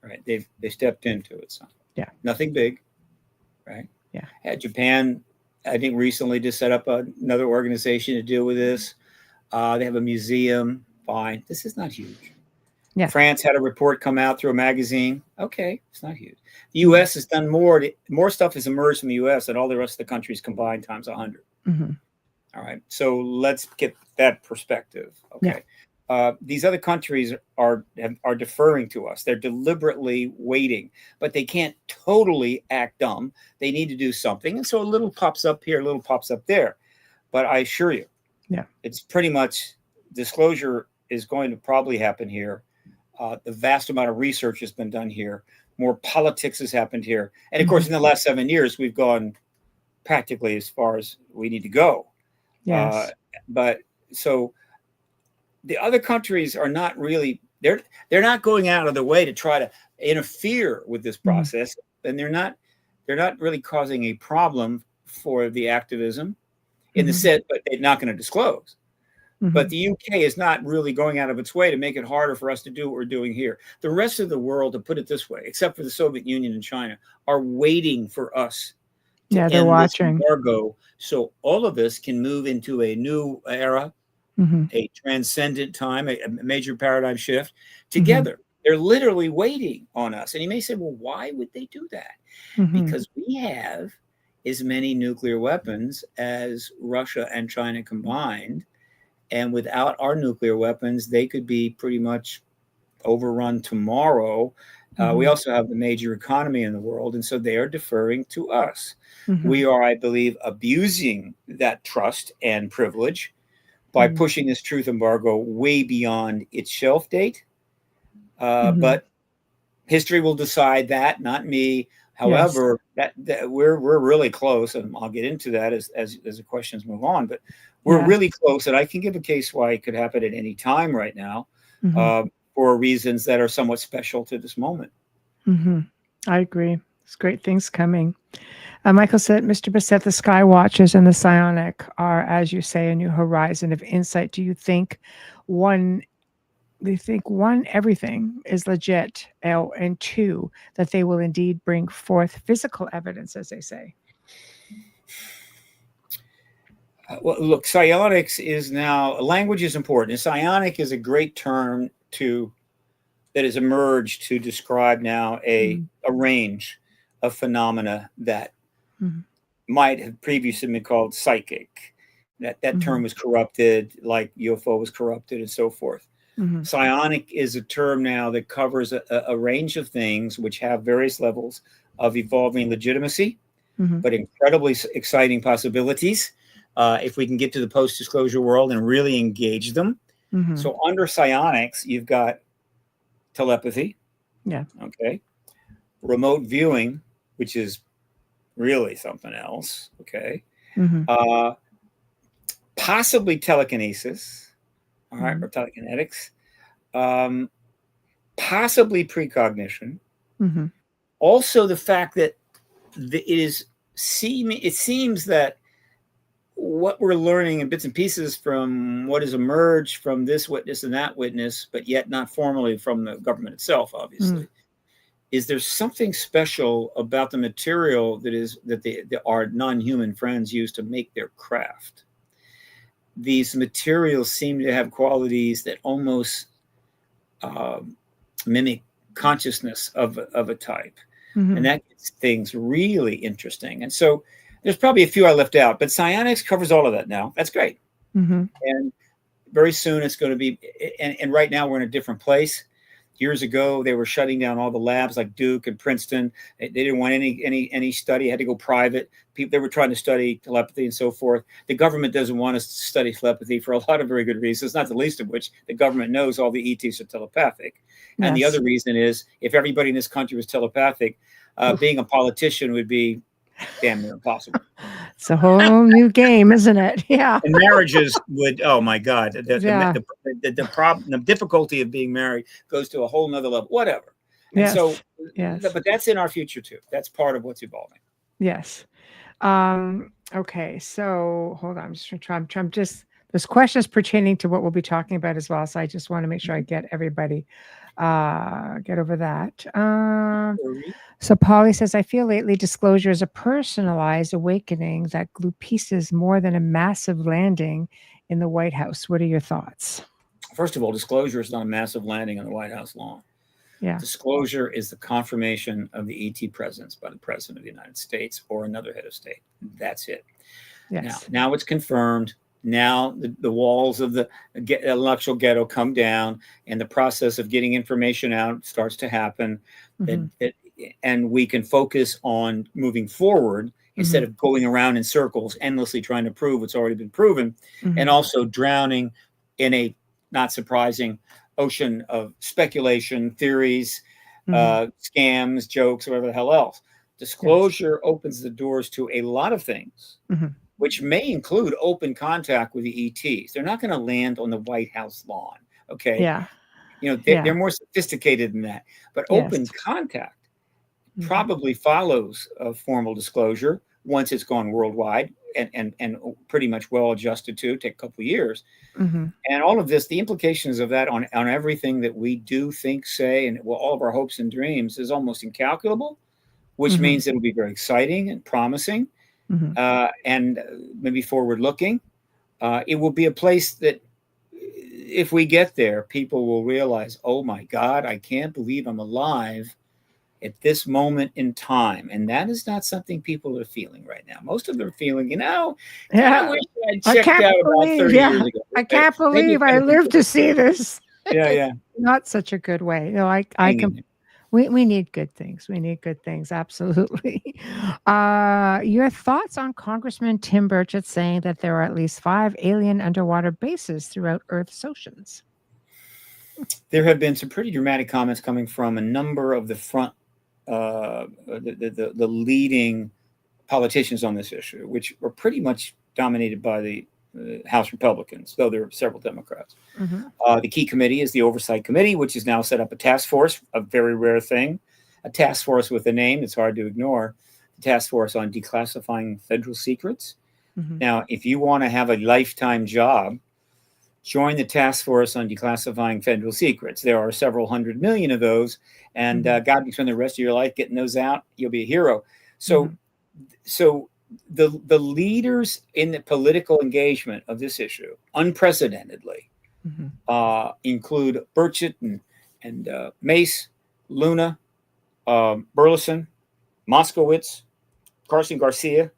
Right. They stepped into it. So Yeah. nothing big. Right. Yeah. Japan, I think, recently just set up another organization to deal with this. They have a museum. Fine. This is not huge. Yeah. France had a report come out through a magazine. Okay, it's not huge. The U.S. has done more. More stuff has emerged from the U.S. than all the rest of the countries combined times 100. Mhm. All right. So let's get that perspective. Okay. These other countries are deferring to us. They're deliberately waiting, but they can't totally act dumb. They need to do something. And so a little pops up here, a little pops up there. But I assure you, it's pretty much disclosure is going to probably happen here. The vast amount of research has been done here. More politics has happened here. And of course, in the last 7 years, we've gone practically as far as we need to go. Yes. But so the other countries are not really, they're not going out of their way to try to interfere with this process. And they're not really causing a problem for the activism in the sense, but they're not going to disclose. But the UK is not really going out of its way to make it harder for us to do what we're doing here. The rest of the world, to put it this way, except for the Soviet Union and China, are waiting for us to Yeah, they're end watching. this embargo, so all of us can move into a new era, a transcendent time, a major paradigm shift together. They're literally waiting on us. And you may say, well, why would they do that? Because we have as many nuclear weapons as Russia and China combined. And without our nuclear weapons, they could be pretty much overrun tomorrow. We also have the major economy in the world, and so they are deferring to us. We are, I believe, abusing that trust and privilege by pushing this truth embargo way beyond its shelf date. But history will decide that, not me. However, that we're really close, and I'll get into that as the questions move on. But we're really close, and I can give a case why it could happen at any time right now, for reasons that are somewhat special to this moment. I agree. There's great things coming. Michael said, Mr. Bassett, the Sky Watchers and the Psionic are, as you say, a new horizon of insight. Do you think everything is legit, and two, that they will indeed bring forth physical evidence, as they say? Well, look, psionics is now, language is important. And psionic is a great term that has emerged to describe now a range of phenomena that might have previously been called psychic. That term was corrupted, like UFO was corrupted and so forth. Psionic is a term now that covers a range of things which have various levels of evolving legitimacy, but incredibly exciting possibilities if we can get to the post-disclosure world and really engage them. Mm-hmm. So under psionics, you've got telepathy. Yeah. Okay. Remote viewing, which is really something else. Okay. Mm-hmm. Possibly telekinesis. All right. Mm-hmm. Or telekinetics. Possibly precognition. Mm-hmm. Also, the fact that it seems that what we're learning in bits and pieces from what has emerged from this witness and that witness, but yet not formally from the government itself, obviously, is there's something special about the material that our non-human friends use to make their craft. These materials seem to have qualities that almost mimic consciousness of a type. Mm-hmm. And that gets things really interesting. And so there's probably a few I left out, but psionics covers all of that now. That's great. Mm-hmm. And very soon it's going to be, and right now we're in a different place. Years ago, they were shutting down all the labs like Duke and Princeton. They didn't want any study. It had to go private. They were trying to study telepathy and so forth. The government doesn't want us to study telepathy for a lot of very good reasons, not the least of which the government knows all the ETs are telepathic. Yes. And the other reason is if everybody in this country was telepathic, being a politician would be damn near impossible. It's a whole new game, isn't it? Yeah. And marriages would, oh my God, the problem, the difficulty of being married goes to a whole nother level, whatever. And so, but that's in our future too. That's part of what's evolving. Yes. Okay. So hold on. I'm just trying. There's questions pertaining to what we'll be talking about as well. So I just want to make sure I get everybody, get over that. So Polly says, I feel lately disclosure is a personalized awakening that glue pieces more than a massive landing in the White House. What are your thoughts? First of all, disclosure is not a massive landing on the White House lawn. Yeah. Disclosure is the confirmation of the ET presence by the President of the United States or another head of state. That's it. Yes. Now it's confirmed. Now the walls of the intellectual ghetto come down, and the process of getting information out starts to happen. Mm-hmm. And we can focus on moving forward instead of going around in circles, endlessly trying to prove what's already been proven, and also drowning in a, not surprising, ocean of speculation, theories, scams, jokes, whatever the hell else. Disclosure opens the doors to a lot of things, which may include open contact with the ETs. They're not going to land on the White House lawn, okay? Yeah. You know, they're more sophisticated than that. But open contact probably follows a formal disclosure once it's gone worldwide and pretty much well adjusted to take a couple of years. And all of this, the implications of that on everything that we do, think, say, and all of our hopes and dreams is almost incalculable, which means it'll be very exciting and promising and maybe forward looking. It will be a place that if we get there, people will realize, oh my God, I can't believe I'm alive at this moment in time. And that is not something people are feeling right now. Most of them are feeling, I wish I'd checked out about 30 years ago. I can't believe I lived to see this. Yeah. Not such a good way. No, I can. We need good things. We need good things. Absolutely. Your thoughts on Congressman Tim Burchett saying that there are at least 5 alien underwater bases throughout Earth's oceans? There have been some pretty dramatic comments coming from a number of the front, the leading politicians on this issue, which were pretty much dominated by the House Republicans, though there are several Democrats. The key committee is the Oversight Committee, which has now set up a task force, a very rare thing, a task force with a name that's hard to ignore, the Task Force on Declassifying Federal Secrets. Now, if you want to have a lifetime job, join the Task Force on Declassifying Federal Secrets. There are several hundred million of those, and God, you spend the rest of your life getting those out, you'll be a hero. So the leaders in the political engagement of this issue, unprecedentedly, include Burchett and Mace, Luna, Burleson, Moskowitz, Carson Garcia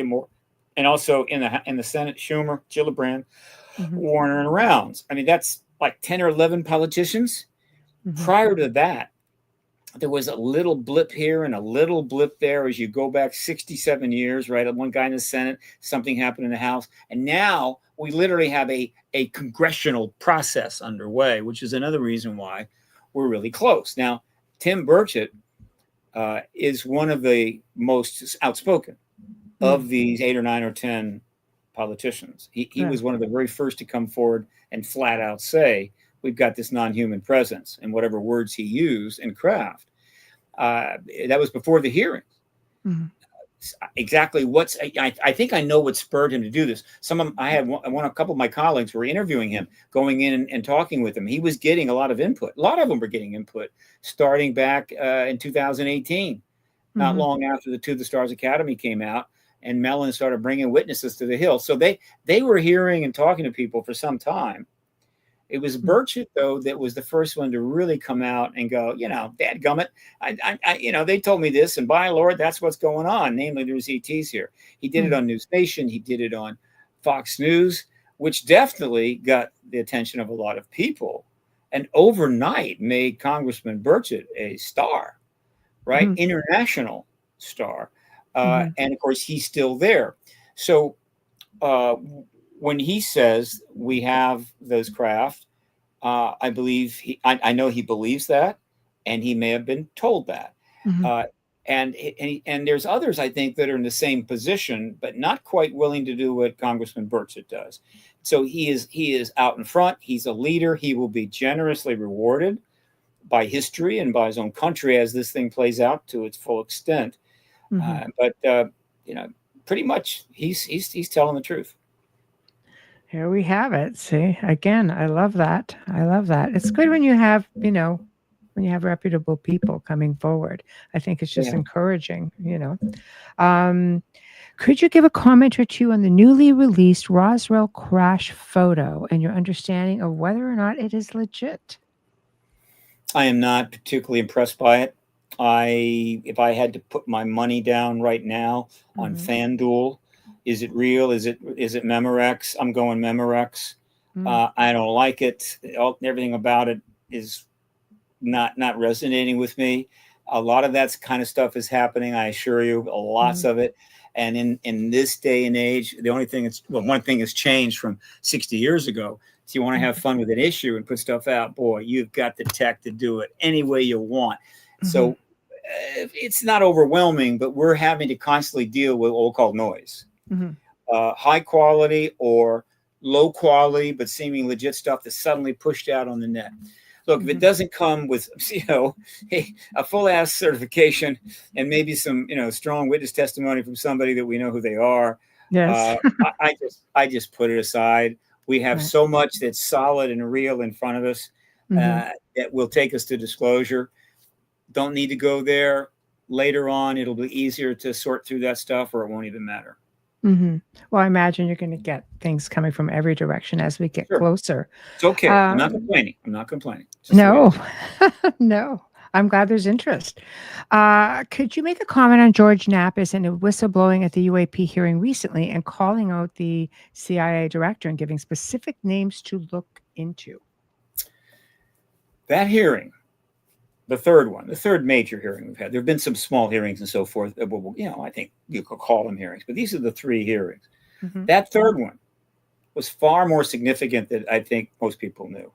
Moore, and also in the Senate, Schumer, Gillibrand, Warner, and Rounds. I mean, that's like 10 or 11 politicians. Prior to that, there was a little blip here and a little blip there as you go back 67 years, right? One guy in the Senate, something happened in the House. And now we literally have a congressional process underway, which is another reason why we're really close. Now, Tim Burchett is one of the most outspoken of these 8 or 9 or 10 politicians. He was one of the very first to come forward and flat out say, we've got this non-human presence, and whatever words he used and craft. That was before the hearing. Exactly I think I know what spurred him to do this. A couple of my colleagues were interviewing him, going in and talking with him. He was getting a lot of input. A lot of them were getting input starting back in 2018, not long after the To the Stars Academy came out, and Mellon started bringing witnesses to the Hill. So they were hearing and talking to people for some time. It was Burchett, though, that was the first one to really come out and go, dadgummit, they told me this, and by Lord, that's what's going on. Namely, there's ETs here. He did it on News Nation. He did it on Fox News, which definitely got the attention of a lot of people, and overnight made Congressman Burchett a star, right? International star. And of course, he's still there. So when he says we have those craft, I believe I know he believes that, and he may have been told that. And there's others, I think, that are in the same position, but not quite willing to do what Congressman Burchett does. So he is out in front. He's a leader. He will be generously rewarded by history and by his own country as this thing plays out to its full extent. But pretty much he's telling the truth. Here we have it. See, again, I love that. It's good when you have, reputable people coming forward. I think it's just encouraging, Could you give a comment or two on the newly released Roswell crash photo and your understanding of whether or not it is legit? I am not particularly impressed by it. If I had to put my money down right now on FanDuel, is it real? Is it Memorex? I'm going Memorex. I don't like it. Everything about it is not resonating with me. A lot of that kind of stuff is happening. I assure you, lots of it. And in this day and age, the only thing one thing has changed from 60 years ago. So you want to have fun with an issue and put stuff out, boy, you've got the tech to do it any way you want. So it's not overwhelming, but we're having to constantly deal with what we'll call noise. High quality or low quality, but seeming legit stuff that's suddenly pushed out on the net. Look, if it doesn't come with, a full ass certification and maybe some, strong witness testimony from somebody that we know who they are, I just put it aside. We have so much that's solid and real in front of us that will take us to disclosure. Don't need to go there. Later on, it'll be easier to sort through that stuff, or it won't even matter. Well, I imagine you're going to get things coming from every direction as we get closer. It's okay. I'm not complaining. No, no. I'm glad there's interest. Could you make a comment on George Nappis and whistleblowing at the UAP hearing recently and calling out the CIA director and giving specific names to look into? That hearing, the third major hearing we've had. There have been some small hearings and so forth. I think you could call them hearings, but these are the 3 hearings. That third one was far more significant than I think most people knew.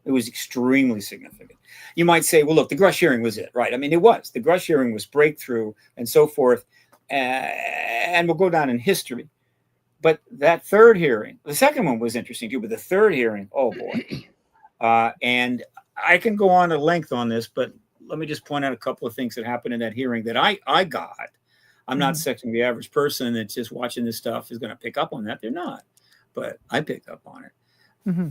It was extremely significant. You might say, well, look, the Grush hearing was it, right? I mean, it was. The Grush hearing was breakthrough and so forth, and we'll go down in history. But that third hearing, the second one was interesting too, but the third hearing, oh boy. And I can go on at length on this, but let me just point out a couple of things that happened in that hearing that I got. I'm not expecting the average person that's just watching this stuff is going to pick up on that. They're not, but I picked up on it.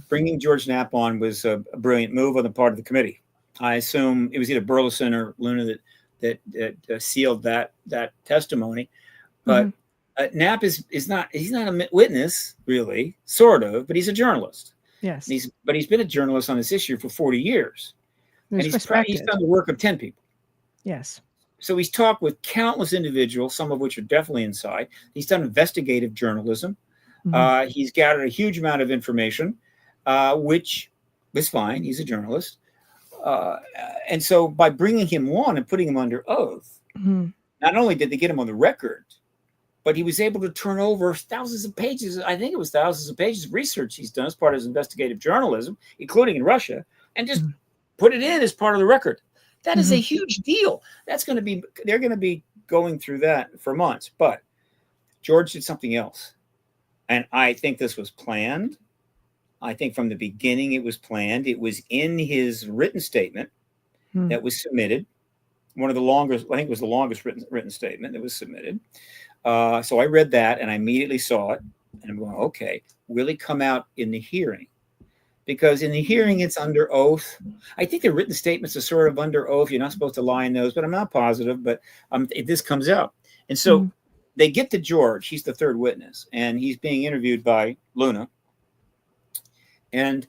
Bringing George Knapp on was a brilliant move on the part of the committee. I assume it was either Burleson or Luna that sealed that testimony. But Knapp he's not a witness, really, sort of, but he's a journalist. Yes. But he's been a journalist on this issue for 40 years. And he's done the work of 10 people. Yes. So he's talked with countless individuals, some of which are definitely inside. He's done investigative journalism. He's gathered a huge amount of information, which is fine. He's a journalist. And so by bringing him on and putting him under oath, not only did they get him on the record, but he was able to turn over thousands of pages. I think it was thousands of pages of research he's done as part of his investigative journalism, including in Russia, and just put it in as part of the record. That is a huge deal. They're going to be going through that for months. But George did something else. And I think this was planned. I think from the beginning it was planned. It was in his written statement that was submitted. One of the longest, I think it was the longest written statement that was submitted. So I read that and I immediately saw it. And I'm going, okay, will it come out in the hearing? Because in the hearing, it's under oath. I think the written statements are sort of under oath. You're not supposed to lie in those, but I'm not positive. But this comes out. And so they get to George. He's the third witness. And he's being interviewed by Luna. And,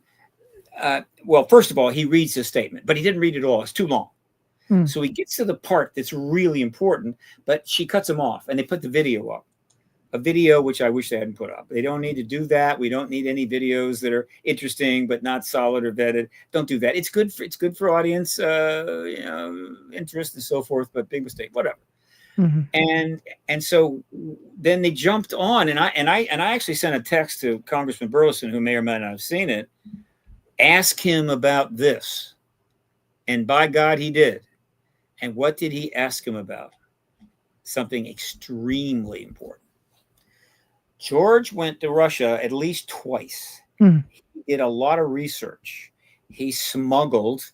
well, first of all, he reads his statement. But he didn't read it all. It's too long. So he gets to the part that's really important. But she cuts him off. And they put the video up. A video which I wish they hadn't put up. They don't need to do that. We don't need any videos that are interesting but not solid or vetted. Don't do that. It's good for audience interest and so forth. But big mistake. Whatever. And so then they jumped on, and I actually sent a text to Congressman Burleson, who may or may not have seen it. Ask him about this, and by God, he did. And what did he ask him about? Something extremely important. George went to Russia at least twice. He did a lot of research. He smuggled,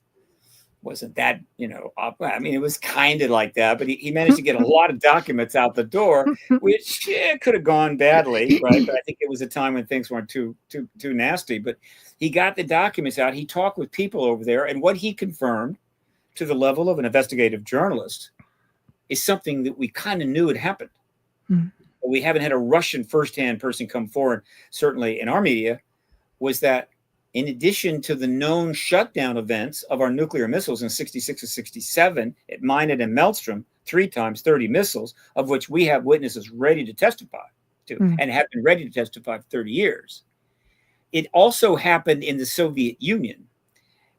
wasn't that, I mean, it was kind of like that, but he managed to get a lot of documents out the door, which could have gone badly, right? But I think it was a time when things weren't too nasty. But he got the documents out. He talked with people over there. And what he confirmed to the level of an investigative journalist is something that we kind of knew had happened. We haven't had a Russian firsthand person come forward, certainly in our media, was that in addition to the known shutdown events of our nuclear missiles in 66 and 67 at Minot and Maelstrom, 3 times 30 missiles, of which we have witnesses ready to testify to and have been ready to testify for 30 years. It also happened in the Soviet Union.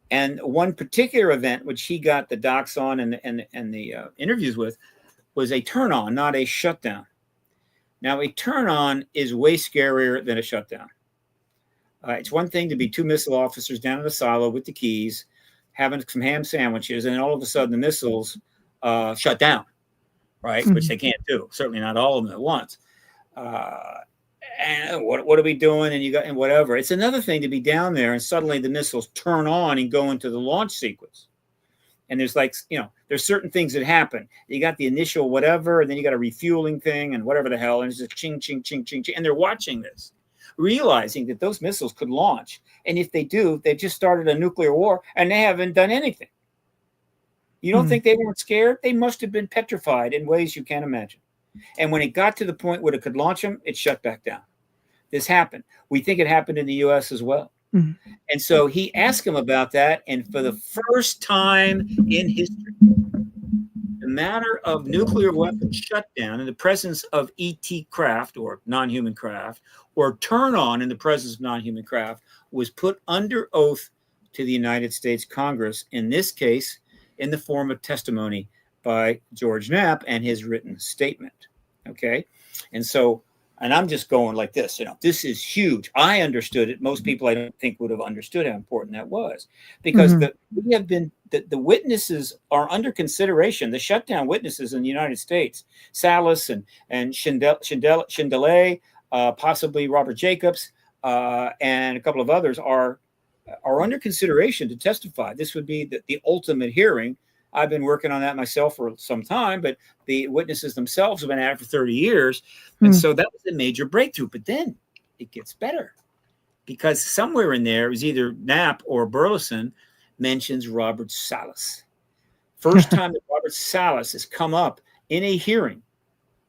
And one particular event, which he got the docs on and the interviews with, was a turn on, not a shutdown. Now, a turn on is way scarier than a shutdown. It's one thing to be 2 missile officers down in a silo with the keys, having some ham sandwiches, and all of a sudden the missiles shut down, right? Which they can't do. Certainly not all of them at once. And what are we doing? And whatever. It's another thing to be down there and suddenly the missiles turn on and go into the launch sequence. And there's there's certain things that happen. You got the initial whatever, and then you got a refueling thing and whatever the hell. And it's just ching, ching, ching, ching, ching. And they're watching this, realizing that those missiles could launch. And if they do, they've just started a nuclear war and they haven't done anything. You don't think they weren't scared? They must have been petrified in ways you can't imagine. And when it got to the point where it could launch them, it shut back down. This happened. We think it happened in the U.S. as well. And so he asked him about that. And for the first time in history, the matter of nuclear weapon shutdown in the presence of ET craft or non-human craft, or turn on in the presence of non-human craft, was put under oath to the United States Congress, in this case, in the form of testimony by George Knapp and his written statement. Okay. And so, and I'm just going like this, this is huge. I understood it. Most people, I don't think, would have understood how important that was, because the witnesses are under consideration. The shutdown witnesses in the United States, Salas and Chindelay, possibly Robert Jacobs, and a couple of others are under consideration to testify. This would be the ultimate hearing. I've been working on that myself for some time, but the witnesses themselves have been at it for 30 years. And so that was a major breakthrough. But then it gets better, because somewhere in there is either Knapp or Burleson mentions Robert Salas. First time that Robert Salas has come up in a hearing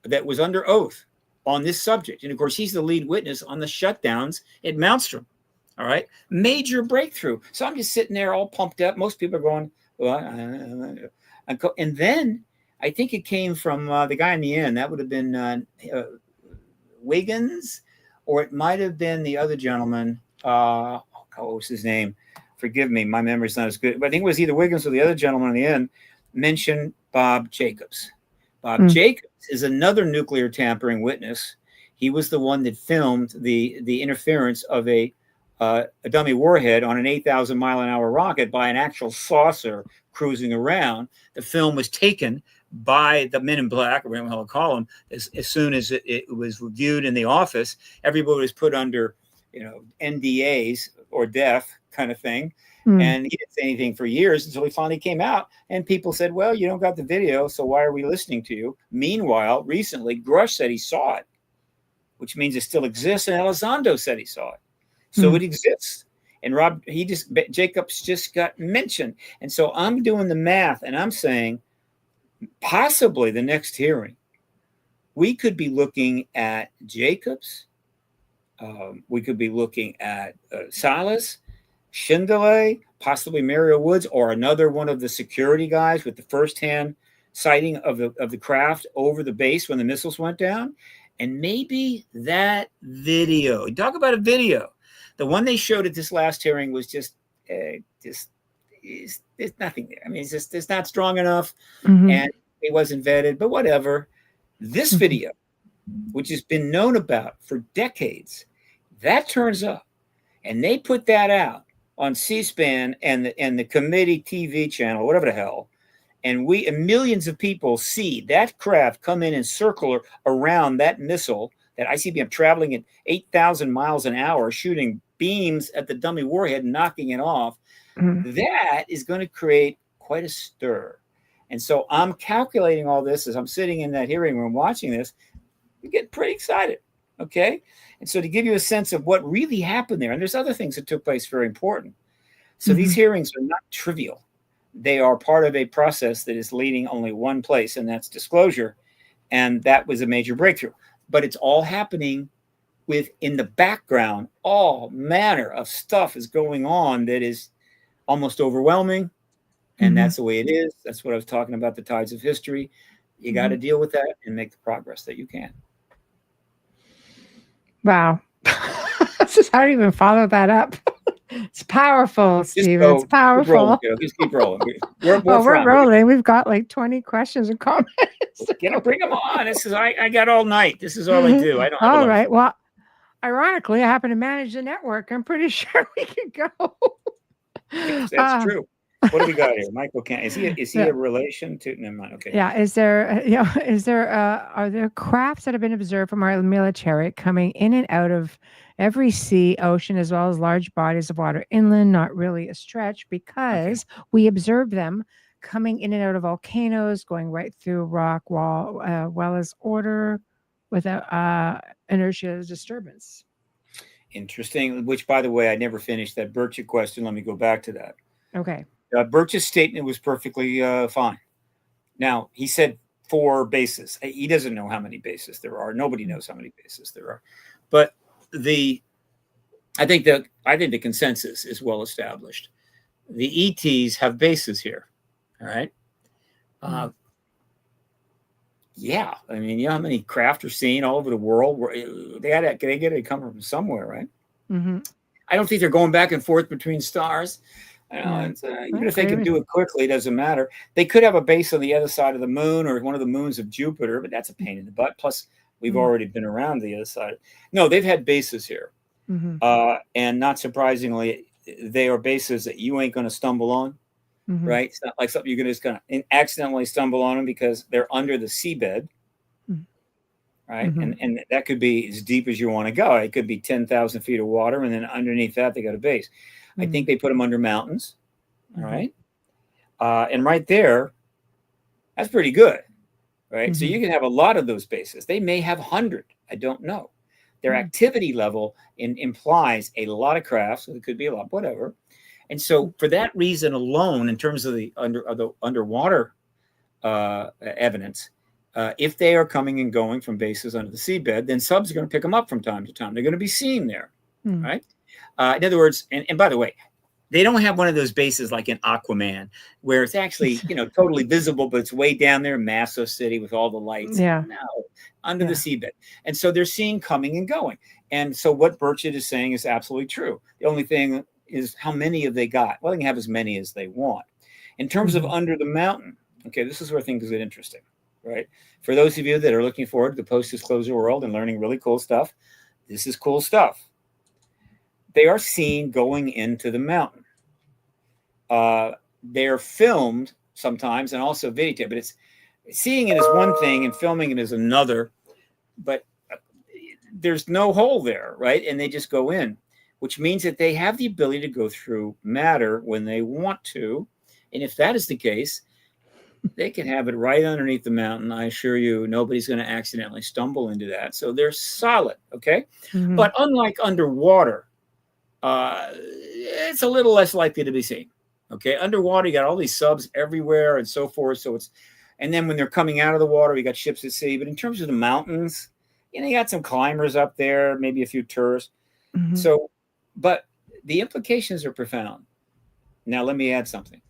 that was under oath on this subject. And of course, he's the lead witness on the shutdowns at Maelstrom. All right. Major breakthrough. So I'm just sitting there all pumped up. Most people are going, well, and then I think it came from the guy in the end. That would have been Wiggins, or it might have been the other gentleman. What was his name? forgive me, my memory's not as good, but I think it was either Wiggins or the other gentleman in the end, mentioned Bob Jacobs. Bob Jacobs is another nuclear tampering witness. He was the one that filmed the interference of a dummy warhead on an 8,000 mile an hour rocket by an actual saucer cruising around. The film was taken by the Men in Black, or whatever I'll call them, as soon as it was reviewed in the office. Everybody was put under, NDAs or death kind of thing. And he didn't say anything for years until he finally came out. And people said, well, you don't got the video, so why are we listening to you? Meanwhile, recently, Grush said he saw it, which means it still exists. And Elizondo said he saw it. So it exists. And Jacobs just got mentioned. And so I'm doing the math and I'm saying possibly the next hearing, we could be looking at Jacobs. We could be looking at Salas, Schindele, possibly Mario Woods, or another one of the security guys with the firsthand sighting of the craft over the base when the missiles went down. And maybe that video, talk about a video. The one they showed at this last hearing was just there's nothing there. I mean, it's not strong enough, and it wasn't vetted, but whatever. This video, which has been known about for decades, that turns up, and they put that out on C-SPAN and the committee TV channel, whatever the hell, and millions of people see that craft come in and circle around that missile, that ICBM traveling at 8,000 miles an hour, shooting beams at the dummy warhead and knocking it off. That is going to create quite a stir. And so I'm calculating all this as I'm sitting in that hearing room watching this. We get pretty excited. Okay. And so to give you a sense of what really happened there, and there's other things that took place very important. So these hearings are not trivial. They are part of a process that is leading only one place, and that's disclosure. And that was a major breakthrough. But it's all happening in the background. All manner of stuff is going on that is almost overwhelming. And that's the way it is. That's what I was talking about, the tides of history. You got to deal with that and make the progress that you can. Wow. How do you even follow that up? It's powerful, Stephen. It's powerful. Just keep rolling. We're rolling. We've got like 20 questions and comments. Bring them on. I got all night. This is all I do. I don't. All right. Well, ironically, I happen to manage the network. I'm pretty sure we could go. That's true. What do we got here? Michael Kent. Is he a relation to? Never mind. Okay. Yeah. Are there crafts that have been observed from our military coming in and out of every sea, ocean, as well as large bodies of water inland? Not really a stretch, because we observe them coming in and out of volcanoes, going right through rock wall, well as order without inertia disturbance. Interesting. Which, by the way, I never finished that Birchett question. Let me go back to that. Okay. Birch's statement was perfectly fine. Now, he said 4 bases. He doesn't know how many bases there are. Nobody knows how many bases there are. But I think the consensus is well established. The ETs have bases here. All right. Yeah. I mean, you know how many craft are seen all over the world? They got to come from somewhere, right? I don't think they're going back and forth between stars. Even if they can do it quickly, it doesn't matter. They could have a base on the other side of the moon or one of the moons of Jupiter, but that's a pain in the butt. Plus, we've already been around the other side. No, they've had bases here. And not surprisingly, they are bases that you ain't going to stumble on, right? It's not like something you're just going to accidentally stumble on them, because they're under the seabed, right? And that could be as deep as you want to go. It could be 10,000 feet of water, and then underneath that, they got a base. I think they put them under mountains, all right? And right there, that's pretty good, right? So you can have a lot of those bases. They may have 100. I don't know. Their activity level implies a lot of crafts. So it could be a lot, whatever. And so for that reason alone, in terms of the underwater evidence, if they are coming and going from bases under the seabed, then subs are going to pick them up from time to time. They're going to be seen there, right? In other words, and by the way, they don't have one of those bases like in Aquaman, where it's actually, totally visible, but it's way down there, massive city with all the lights. Yeah. No, under the seabed. And so they're seen coming and going. And so what Birchett is saying is absolutely true. The only thing is how many have they got? Well, they can have as many as they want. In terms of under the mountain, okay, this is where things get interesting, right? For those of you that are looking forward to the post-disclosure world and learning really cool stuff, this is cool stuff. They are seen going into the mountain. They're filmed sometimes and also videotaped, but seeing it is one thing and filming it is another, but there's no hole there, right? And they just go in, which means that they have the ability to go through matter when they want to. And if that is the case, they can have it right underneath the mountain. I assure you, nobody's going to accidentally stumble into that. So they're solid, okay? But unlike underwater, it's a little less likely to be seen, okay? Underwater, you got all these subs everywhere and so forth. So and then when they're coming out of the water, you got ships at sea. But in terms of the mountains, you got some climbers up there, maybe a few tourists. So, but the implications are profound. Now, let me add something.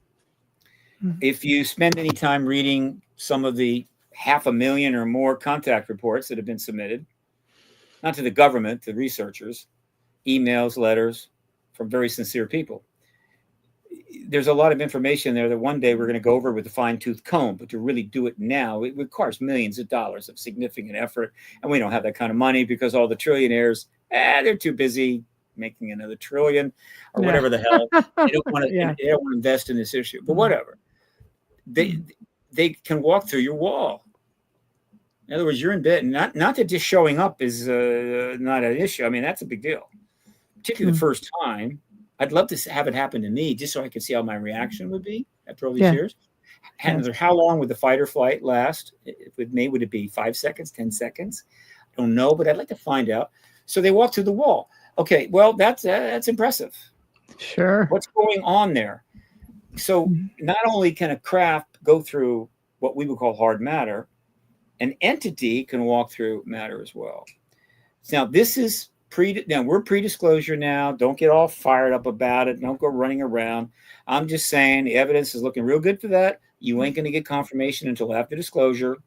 If you spend any time reading some of the 500,000 or more contact reports that have been submitted, not to the government, to researchers, emails, letters from very sincere people, there's a lot of information there that one day we're going to go over with a fine-tooth comb, but to really do it now, it requires millions of dollars of significant effort. And we don't have that kind of money because all the trillionaires, they're too busy making another trillion or whatever the hell. They don't want to they don't want to invest in this issue, but whatever. They can walk through your wall. In other words, you're in bed. Not that just showing up is not an issue. I mean, that's a big deal, particularly the first time. I'd love to have it happen to me just so I could see how my reaction would be after all these years. And how long would the fight or flight last? With me, would it be 5 seconds, 10 seconds? I don't know, but I'd like to find out. So they walk through the wall. Okay, well, that's impressive. Sure. What's going on there? So not only can a craft go through what we would call hard matter, an entity can walk through matter as well. Now, this is we're pre-disclosure now. Don't get all fired up about it. Don't go running around. I'm just saying the evidence is looking real good for that. You ain't going to get confirmation until after disclosure.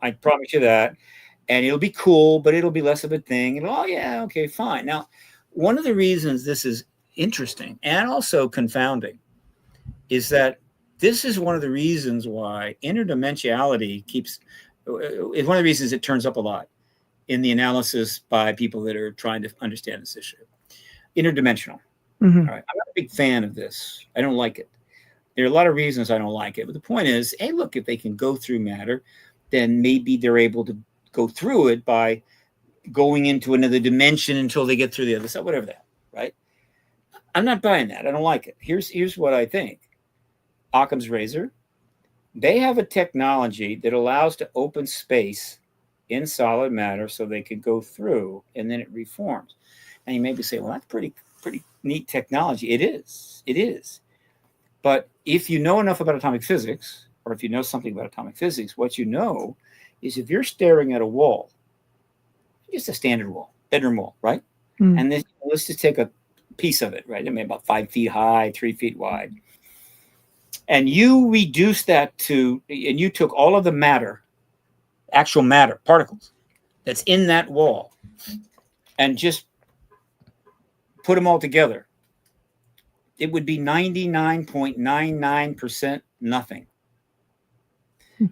I promise you that. And it'll be cool, but it'll be less of a thing. And okay, fine. Now, one of the reasons this is interesting and also confounding is that this is one of the reasons why interdimensionality is one of the reasons it turns up a lot in the analysis by people that are trying to understand this issue. Interdimensional. All right. I'm not a big fan of this. I don't like it. There are a lot of reasons I don't like it. But the point is, hey, look, if they can go through matter, then maybe they're able to go through it by going into another dimension until they get through the other side, whatever that, right? I'm not buying that. I don't like it. Here's what I think. Occam's razor, they have a technology that allows to open space in solid matter so they could go through and then it reforms. And you maybe say, well, that's pretty neat technology. It is. But if you know enough about atomic physics, or if you know something about atomic physics, what you know is if you're staring at a wall, just a standard wall, bedroom wall, right? And then let's just take a piece of it, right? I mean, about 5 feet high, 3 feet wide. And you reduce that and you took all of the matter, actual matter, particles that's in that wall, and just put them all together, it would be 99.99% nothing.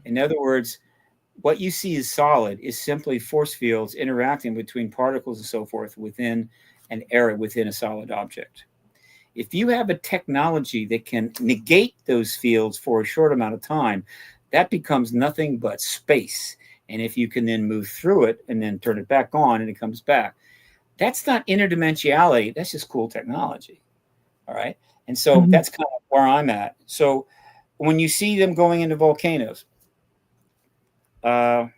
In other words, what you see as solid is simply force fields interacting between particles and so forth within an area, within a solid object. If you have a technology that can negate those fields for a short amount of time, that becomes nothing but space. And if you can then move through it and then turn it back on and it comes back, that's not interdimensionality. That's just cool technology. All right. And so that's kind of where I'm at. So when you see them going into volcanoes, let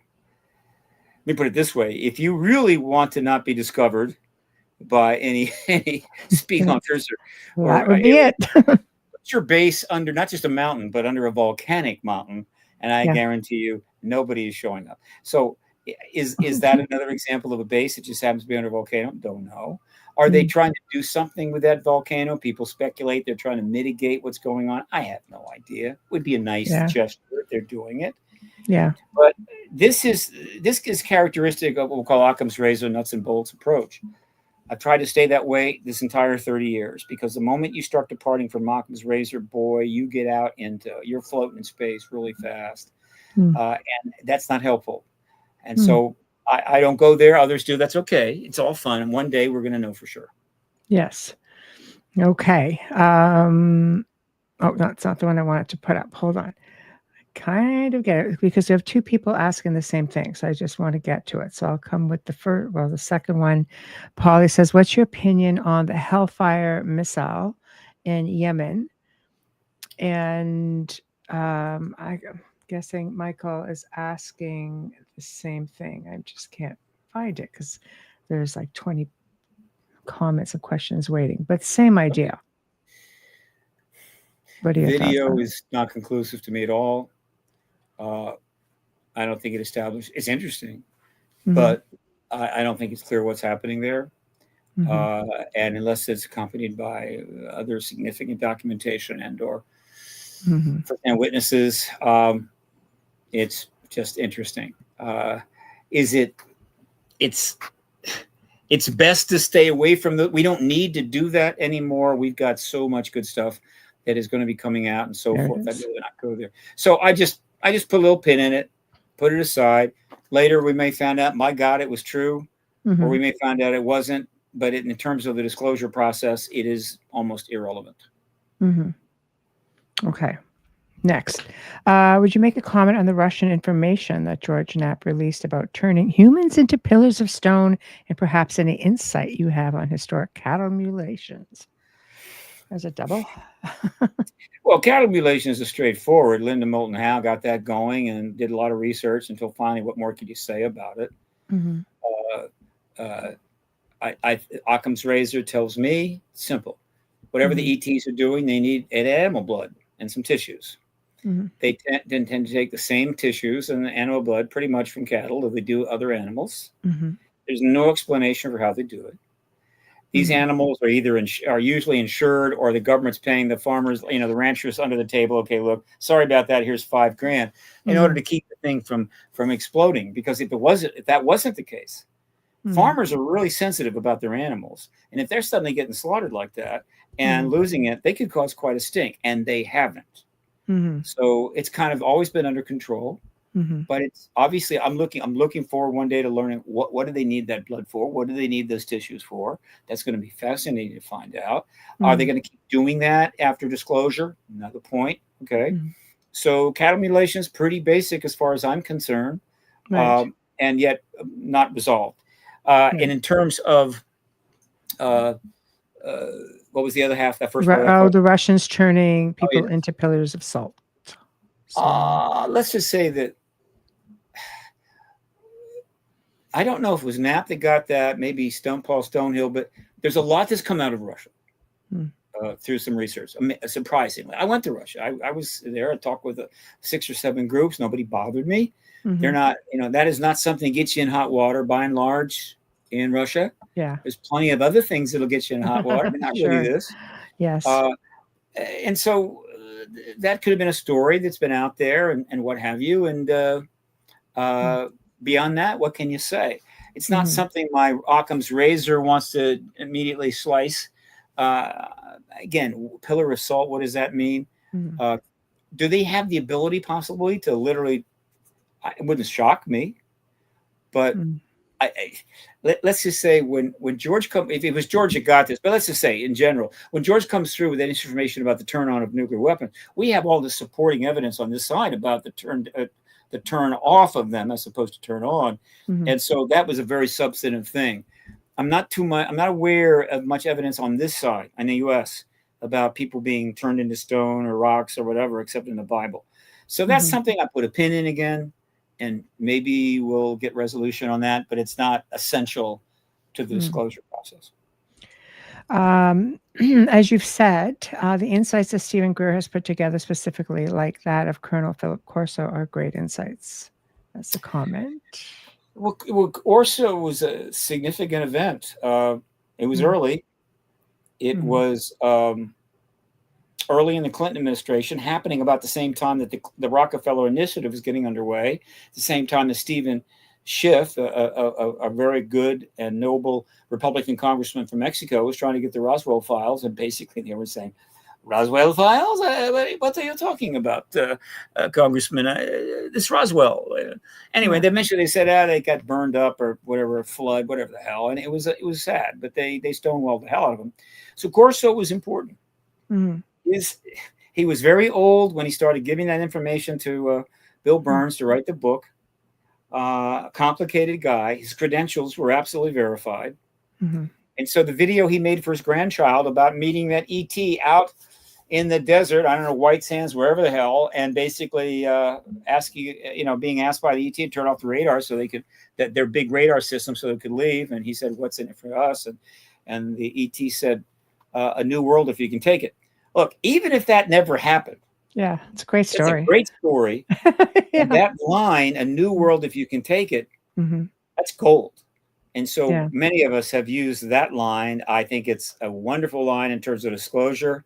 me put it this way. If you really want to not be discovered by any speak on cursor, that would be it. Put your base under not just a mountain, but under a volcanic mountain. And I guarantee you, nobody is showing up. So is that another example of a base that just happens to be under a volcano? Don't know. Are they trying to do something with that volcano? People speculate they're trying to mitigate what's going on. I have no idea. It would be a nice gesture if they're doing it. Yeah. But this is characteristic of what we'll call Occam's razor, nuts and bolts approach. I've tried to stay that way this entire 30 years, because the moment you start departing from Occam's razor, boy, you get out into, you're floating in space really fast. Mm. And that's not helpful. And Mm. so I don't go there. Others do. That's okay. It's all fun. And one day we're going to know for sure. Yes. Okay. Oh, that's not the one I wanted to put up. Hold on. Kind of get it because we have two people asking the same thing. So I just want to get to it. So I'll come with the second one. Polly says, what's your opinion on the Hellfire missile in Yemen? And I'm guessing Michael is asking the same thing. I just can't find it because there's like 20 comments and questions waiting, but same idea. What do you Video is not conclusive to me at all. I don't think it established. It's interesting, but I don't think it's clear what's happening there. And unless it's accompanied by other significant documentation and/or and witnesses, it's just interesting. It's best to stay away from we don't need to do that anymore. We've got so much good stuff that is going to be coming out and so forth. I'd rather not go there. So I just put a little pin in it, put it aside. Later, we may find out, my God, it was true, or we may find out it wasn't. But in terms of the disclosure process, it is almost irrelevant. Okay. Next, would you make a comment on the Russian information that George Knapp released about turning humans into pillars of stone, and perhaps any insight you have on historic cattle mutilations? There's a double. Well, cattle mutilation is straightforward. Linda Moulton Howe got that going and did a lot of research until finally, what more could you say about it? Occam's razor tells me, simple. Whatever the ETs are doing, they need animal blood and some tissues. They tend to take the same tissues and the animal blood pretty much from cattle as they do other animals. There's no explanation for how they do it. These animals are either are usually insured, or the government's paying the farmers, the ranchers under the table. Okay, look, sorry about that. Here's $5,000 in order to keep the thing from exploding. Because if that wasn't the case, farmers are really sensitive about their animals, and if they're suddenly getting slaughtered like that and losing it, they could cause quite a stink, and they haven't. So it's kind of always been under control. But it's obviously I'm looking forward one day to learning what do they need that blood for? What do they need those tissues for? That's going to be fascinating to find out. Are they going to keep doing that after disclosure? Another point. Okay. So cattle mutilation is pretty basic as far as I'm concerned, and yet not resolved. And in terms of what was the other half? That first part? The Russians turning people into pillars of salt. Let's just say that I don't know if it was Knapp that got that, maybe Paul Stonehill, but there's a lot that's come out of Russia through some research. Surprisingly, I went to Russia. I was there. I talked with 6 or 7 groups. Nobody bothered me. They're not, that is not something that gets you in hot water by and large in Russia. Yeah. There's plenty of other things that'll get you in hot water, but not really this. Yes. And so that could have been a story that's been out there and what have you. And beyond that, what can you say? It's not something my Occam's razor wants to immediately slice. Again, pillar of salt, what does that mean? Do they have the ability possibly to literally, it wouldn't shock me, but let's just say when George comes, if it was George that got this, but let's just say in general, when George comes through with that information about the turn on of nuclear weapons, we have all the supporting evidence on this side about the turn off of them as opposed to turn on. And so that was a very substantive thing. I'm not aware of much evidence on this side in the US about people being turned into stone or rocks or whatever, except in the Bible. So that's something I put a pin in again, and maybe we'll get resolution on that, but it's not essential to the disclosure process. As you've said, the insights that Stephen Greer has put together, specifically like that of Colonel Philip Corso, are great insights. That's a comment. Well, Corso was a significant event. It was early. It was early in the Clinton administration, happening about the same time that the Rockefeller Initiative was getting underway, the same time that Stephen Schiff, a very good and noble Republican congressman from Mexico, was trying to get the Roswell files, and basically they were saying, Roswell files? What are you talking about, Congressman? This Roswell. Anyway, they said they got burned up or whatever, a flood, whatever the hell, and it was sad, but they stonewalled the hell out of him. So Corso was important. He was very old when he started giving that information to Bill Burns to write the book. Complicated guy. His credentials were absolutely verified. And so the video he made for his grandchild about meeting that ET out in the desert, I don't know, White Sands, wherever the hell, and basically being asked by the ET to turn off the radar so they could, that their big radar system, so they could leave. And he said, "What's in it for us?" And the ET said, "A new world if you can take it." Look, even if that never happened, yeah, it's a great story. It's a great story. And that line, "A new world if you can take it," that's gold. And so many of us have used that line. I think it's a wonderful line in terms of disclosure.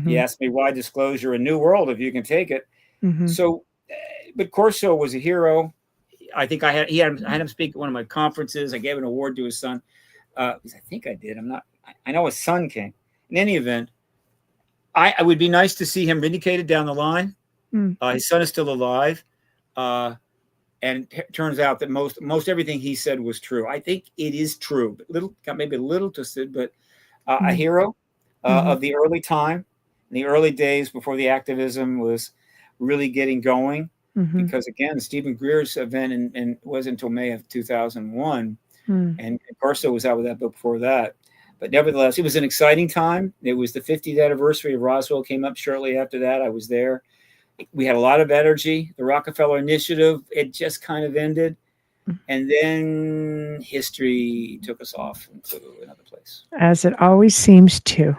You asked me why disclosure, a new world if you can take it. So, but Corso was a hero. I think I had him speak at one of my conferences. I gave an award to his son. I think I did. I know his son came. In any event, I would be nice to see him vindicated down the line. His son is still alive. And it turns out that most everything he said was true. I think it is true, but maybe a little twisted, but a hero of the early time, in the early days before the activism was really getting going. Because again, Stephen Greer's event and wasn't until May of 2001, and Corso was out with that book before that. But nevertheless, it was an exciting time. It was the 50th anniversary of Roswell, came up shortly after that. I was there. We had a lot of energy. The Rockefeller Initiative, it just kind of ended. And then history took us off into another place. As it always seems to.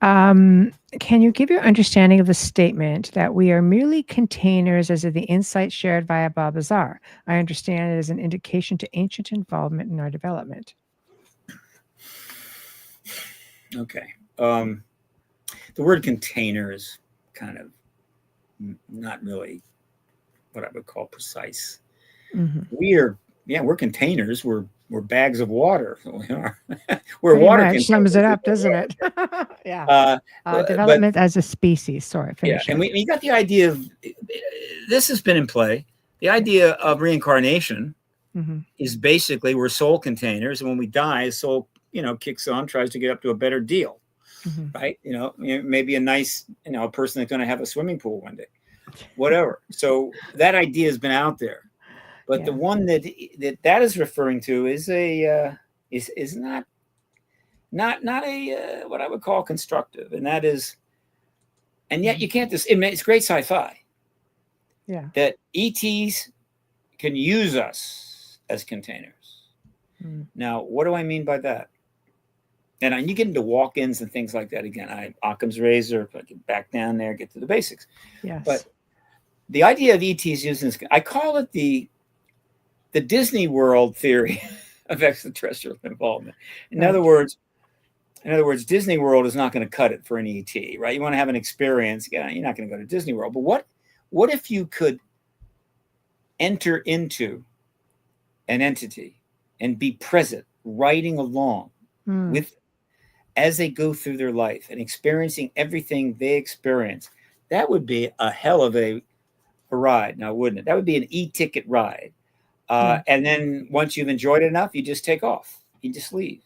Can you give your understanding of the statement that we are merely containers as of the insight shared via Bob Lazar? I understand it as an indication to ancient involvement in our development. Okay. The word container is kind of not really what I would call precise. We're containers. We're bags of water. We are. We're water containers. Sums it up, doesn't it? Yeah. Development as a species. Sorry, finish. Yeah, and we got the idea of this has been in play. The idea of reincarnation is basically we're soul containers, and when we die, soul kicks on, tries to get up to a better deal, right? Maybe a nice, a person that's going to have a swimming pool one day, whatever. So that idea has been out there, but the one that is referring to is not a what I would call constructive, and that is, and yet you can't it's great sci-fi. Yeah, that ETs can use us as containers. Now, what do I mean by that? And you get into walk-ins and things like that again. Occam's razor, get back down there, get to the basics. Yes. But the idea of ETs using this, I call it the Disney World theory of extraterrestrial involvement. In other words, Disney World is not going to cut it for an ET, right? You want to have an experience. You're not going to go to Disney World. But what if you could enter into an entity and be present, riding along with as they go through their life and experiencing everything they experience? That would be a hell of a ride, now wouldn't it? That would be an e-ticket ride. And then once you've enjoyed it enough, you just take off. You just leave.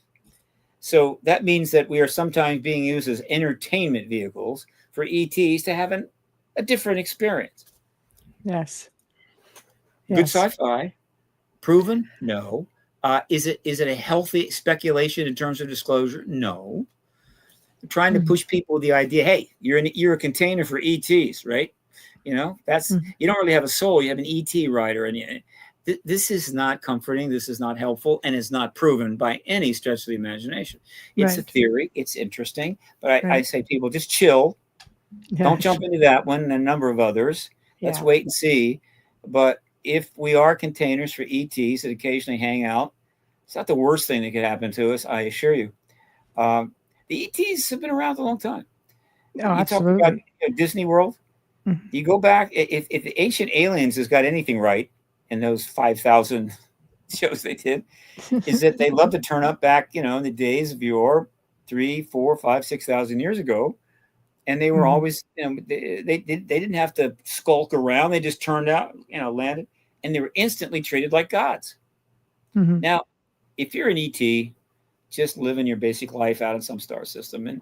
So that means that we are sometimes being used as entertainment vehicles for ETs to have a different experience. Yes. Good sci-fi. Proven? No. Is it a healthy speculation in terms of disclosure? No. I'm trying to push people with the idea, hey, you're a container for ETs, right? That's you don't really have a soul. You have an ET rider, and this is not comforting. This is not helpful, and it's not proven by any stretch of the imagination. It's a theory. It's interesting, but I say people just chill. Yeah. Don't jump into that one and a number of others. Let's wait and see. But if we are containers for ETs that occasionally hang out, it's not the worst thing that could happen to us, I assure you. The ETs have been around a long time. Oh, absolutely. Talk about Disney World. You go back, if the ancient aliens has got anything right, in those 5,000 shows they did, is that they love to turn up back, in the days of yore, 3, 4, 5, 6,000 years ago. And they were always, they didn't have to skulk around. They just turned out, landed, and they were instantly treated like gods. Now, if you're an ET, just living your basic life out in some star system, and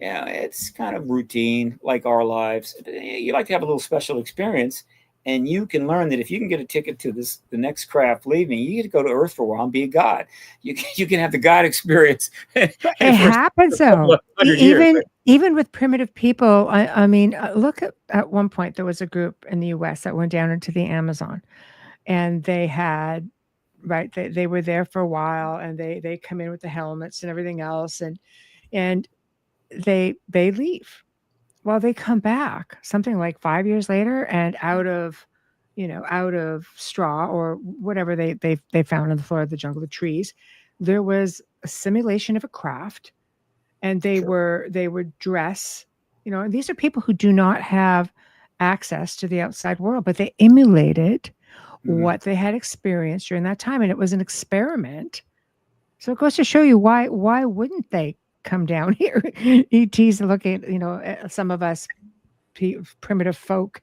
it's kind of routine like our lives. You like to have a little special experience, and you can learn that if you can get a ticket to the next craft leaving, you get to go to Earth for a while and be a god. You can have the god experience. It happens though. Even with primitive people, I mean, look at one point there was a group in the U.S. that went down into the Amazon, and they had they were there for a while, and they come in with the helmets and everything else, and they leave. Well, they come back something like 5 years later, and out of straw or whatever they found on the floor of the jungle, the trees, there was a simulation of a craft, and they would dress, and these are people who do not have access to the outside world, but they emulated what they had experienced during that time, and it was an experiment. So it goes to show you why wouldn't they come down here? ETs looking at some of us primitive folk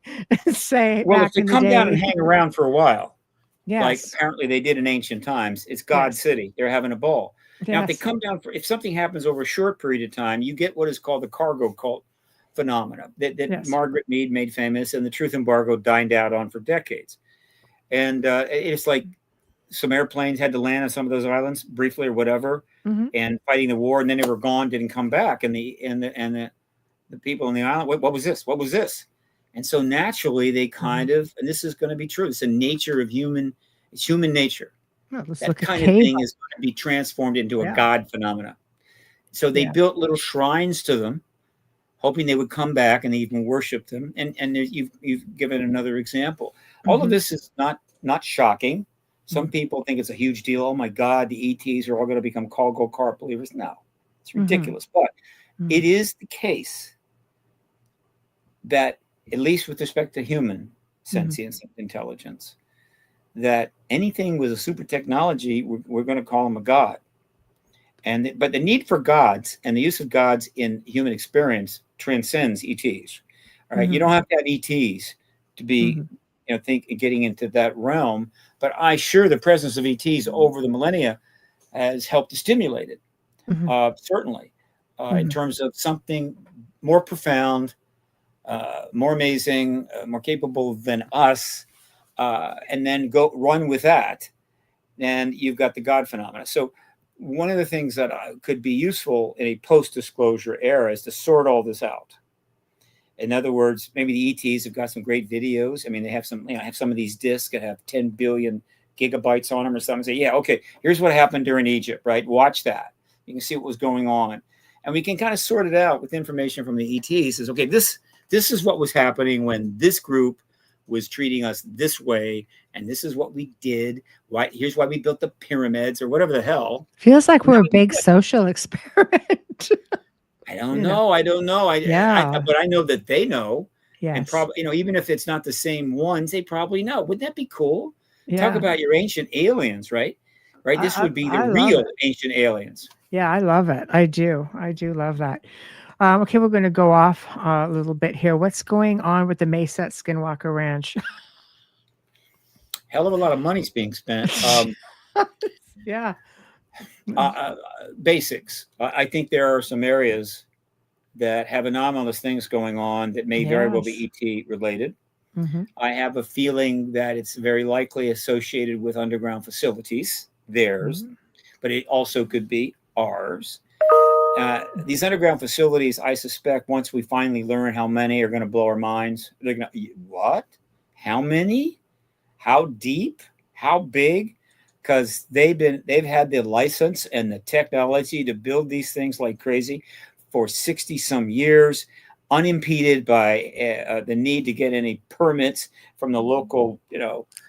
say, well, back if they in the come down day. and hang around for a while, yes, like apparently they did in ancient times, it's God City. They're having a ball. Now, if they come down if something happens over a short period of time, you get what is called the cargo cult phenomena that Margaret Mead made famous, and the truth embargo dined out on for decades. And it's like some airplanes had to land on some of those islands briefly or whatever, and fighting the war, and then they were gone, didn't come back. And the people on the island, what was this? What was this? And so naturally they kind of, and this is going to be true, it's the nature of it's human nature. Well, that kind of thing is going to be transformed into a God phenomena. So they built little shrines to them, hoping they would come back, and they even worshiped them. And you've given another example. All of this is not shocking. Some people think it's a huge deal. Oh my God, the ETs are all going to become cult believers. No, it's ridiculous. But it is the case that, at least with respect to human sentience and intelligence, that anything with a super technology, we're going to call them a god. But the need for gods and the use of gods in human experience transcends ETs. All right, you don't have to have ETs to be, getting into that realm. But the presence of ETs over the millennia has helped to stimulate it, certainly, in terms of something more profound, more amazing, more capable than us, and then go run with that. And you've got the God phenomena. So one of the things that could be useful in a post-disclosure era is to sort all this out. In other words, maybe the ETs have got some great videos. I mean, they have some of these discs that have 10 billion gigabytes on them or something. Say, okay, here's what happened during Egypt, right? Watch that. You can see what was going on. And we can kind of sort it out with information from the ETs. Says, okay, this is what was happening when this group was treating us this way, and this is what we did. Here's why we built the pyramids or whatever the hell. Feels like we're a big social experiment. I don't know. But I know that they know. Yes. And probably, even if it's not the same ones, they probably know. Wouldn't that be cool? Yeah. Talk about your ancient aliens, right? Right. This would be the real ancient aliens. Yeah, I love it. I do love that. Okay, we're going to go off a little bit here. What's going on with the Mesa Skinwalker Ranch? Hell of a lot of money's being spent. Yeah. Basics. I think there are some areas that have anomalous things going on that may very well be ET related. I have a feeling that it's very likely associated with underground facilities, theirs, but it also could be ours. These underground facilities, I suspect, once we finally learn how many, are going to blow our minds. They're going to, what? How many? How deep? How big? Because they've had the license and the technology to build these things like crazy for 60 some years, unimpeded by the need to get any permits from the local,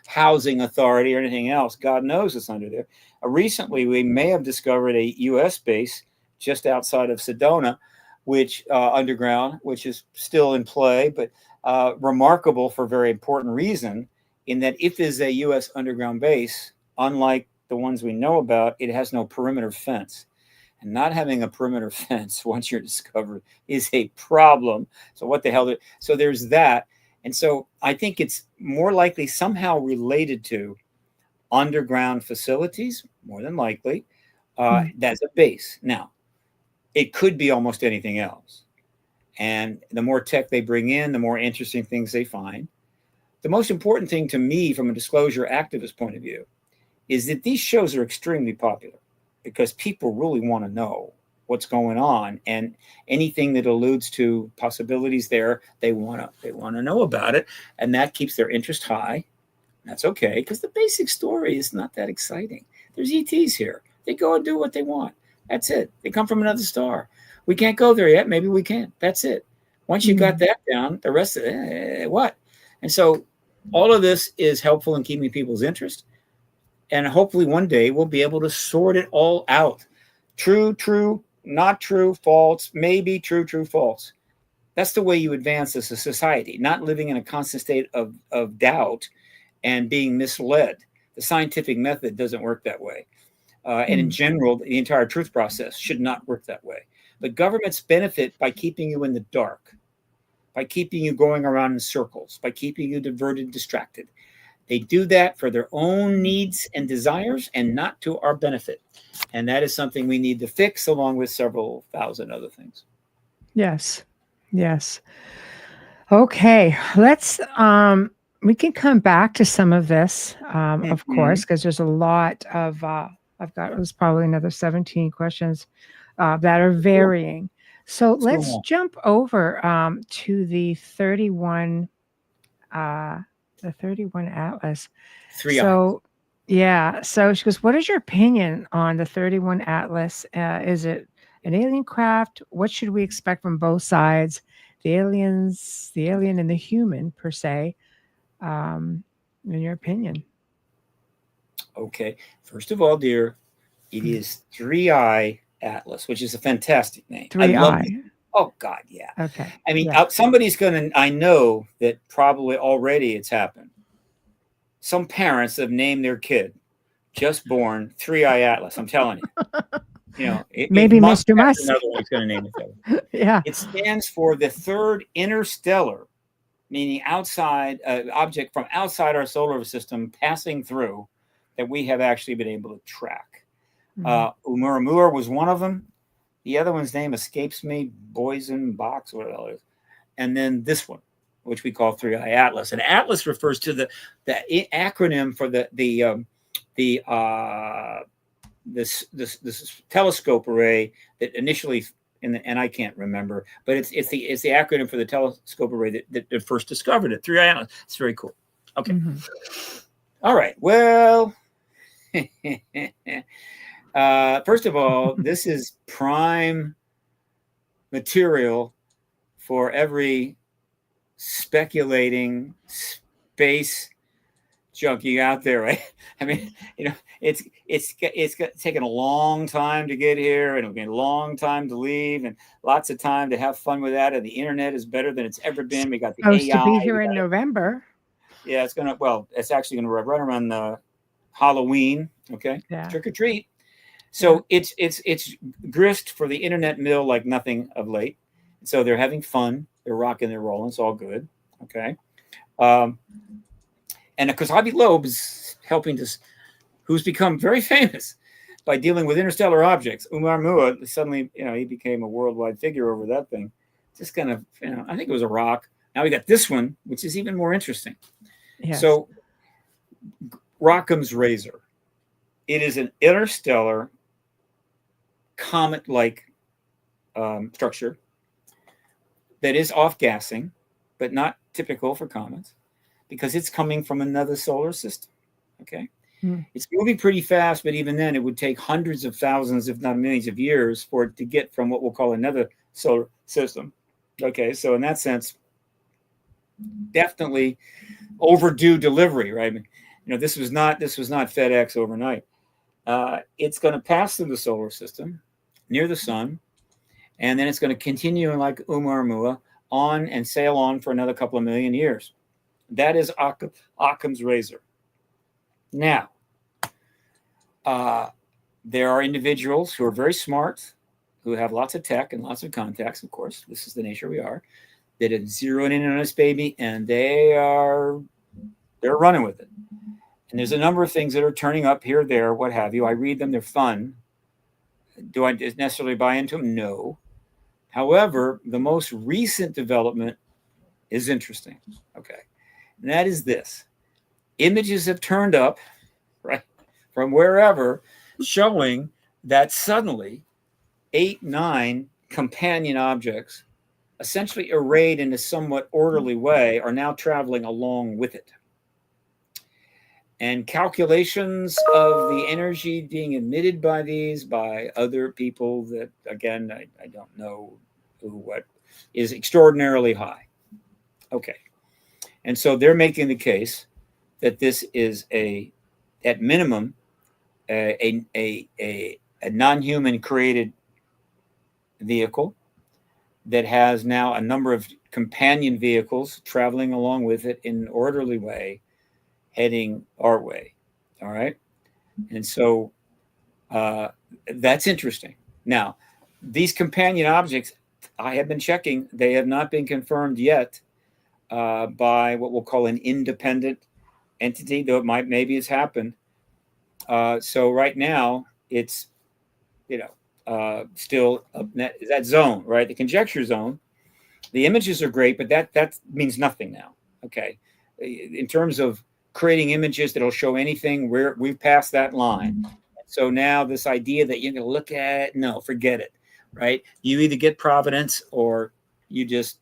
housing authority or anything else. God knows it's under there. Recently, we may have discovered a U.S. base just outside of Sedona, which underground, which is still in play, but remarkable for a very important reason. in that if there's a U.S. underground base, unlike the ones we know about, it has no perimeter fence. And not having a perimeter fence once you're discovered is a problem. So what the hell? So there's that. And so I think it's more likely somehow related to underground facilities, more than likely. That's a base. Now, it could be almost anything else. And the more tech they bring in, the more interesting things they find. The most important thing to me from a disclosure activist point of view is that these shows are extremely popular because people really want to know what's going on, and anything that alludes to possibilities there, they want to know about it, and that keeps their interest high. That's okay, because the basic story is not that exciting. There's ETs here. They go and do what they want. That's it. They come from another star. We can't go there yet. Maybe we can. That's it. Once you got that down, the rest of it, what? And so all of this is helpful in keeping people's interest. And hopefully one day we'll be able to sort it all out. True, true, not true, false, maybe true, true, false. That's the way you advance as a society, not living in a constant state of doubt and being misled. The scientific method doesn't work that way. And in general, the entire truth process should not work that way. But governments benefit by keeping you in the dark, by keeping you going around in circles, by keeping you diverted, distracted. They do that for their own needs and desires and not to our benefit. And that is something we need to fix, along with several thousand other things. Yes. Yes. Okay. Let's, we can come back to some of this, of course, because there's a lot of, it was probably another 17 questions that are varying. So let's jump over to the 31 Atlas. 3i. So, yeah. So she goes, what is your opinion on the 31 Atlas? Is it an alien craft? What should we expect from both sides? The alien and the human, per se, in your opinion? Okay. First of all, dear, it is 3i Atlas, which is a fantastic name. 3i. Oh, God, yeah. Okay. I mean, somebody's going to, I know that probably already it's happened. Some parents have named their kid, just born, 3i Atlas. I'm telling you. You know, maybe Mr. Musk. Another one he's going to name it. Yeah. It stands for the third interstellar, meaning outside, object from outside our solar system passing through that we have actually been able to track. Oumuamua was one of them. The other one's name escapes me, Boysen Box, whatever the hell it is. And then this one, which we call 3i Atlas. And Atlas refers to the acronym for this telescope array that initially, and I can't remember, but it's the acronym for the telescope array that first discovered it. 3i Atlas. It's very cool. Okay. All right. Well, first of all, this is prime material for every speculating space junkie out there, right? I mean, you know, it's taken a long time to get here, and it'll be a long time to leave, and lots of time to have fun with that. And the internet is better than it's ever been. We got the AI. Supposed to be here in November. Yeah, it's actually gonna run around the Halloween. Okay, trick or treat. So it's grist for the internet mill like nothing of late. So they're having fun. They're rocking, they're rolling. It's all good. Okay. And of course, Avi Loeb is helping to, who's become very famous by dealing with interstellar objects. Oumuamua, suddenly, you know, he became a worldwide figure over that thing. Just kind of, you know, I think it was a rock. Now we got this one, which is even more interesting. Yes. So Rockham's Razor. It is an interstellar comet-like structure that is off-gassing, but not typical for comets, because it's coming from another solar system. Okay. It's moving pretty fast, but even then it would take hundreds of thousands, if not millions of years for it to get from what we'll call another solar system. Okay. So in that sense, definitely overdue delivery, right? You know, this was not FedEx overnight. It's going to pass through the solar system near the sun, and then it's going to continue like Oumuamua on and sail on for another couple of million years. That is Occam's razor. Now, there are individuals who are very smart, who have lots of tech and lots of contacts, of course. This is the nature we are. That have zeroed in on this baby, and they're running with it. And there's a number of things that are turning up here, there, what have you. I read them; they're fun. Do I necessarily buy into them? No. However, the most recent development is interesting. Okay, and that is this: images have turned up, right, from wherever, showing that suddenly 8, 9 companion objects, essentially arrayed in a somewhat orderly way, are now traveling along with it. And calculations of the energy being emitted by these, by other people that, again, I don't know who, what, is extraordinarily high. Okay. And so they're making the case that this is at minimum, a non-human created vehicle that has now a number of companion vehicles traveling along with it in an orderly way, heading our way. All right. And so that's interesting. Now, these companion objects, I have been checking, they have not been confirmed yet by what we'll call an independent entity, though maybe it's happened. So right now it's, still that zone, right? The conjecture zone. The images are great, but that means nothing now. Okay. In terms of creating images that'll show anything, we've passed that line. So now this idea that you're going to look at it, no, forget it, right? You either get providence or you just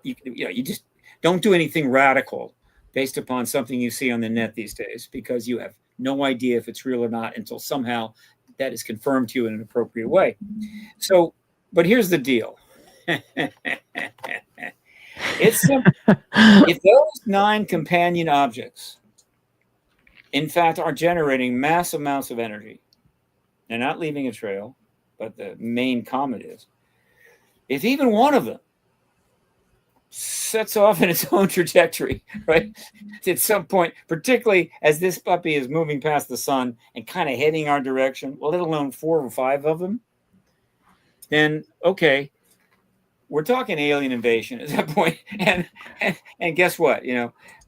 you just don't do anything radical based upon something you see on the net these days, because you have no idea if it's real or not until somehow that is confirmed to you in an appropriate way. So, but here's the deal. It's simple. If those 9 companion objects, in fact, are generating mass amounts of energy, they're not leaving a trail, but the main comment is, if even one of them sets off in its own trajectory, right, at some point, particularly as this puppy is moving past the sun and kind of heading our direction, well, let alone 4 or 5 of them, then, okay, we're talking alien invasion at that point. And guess what?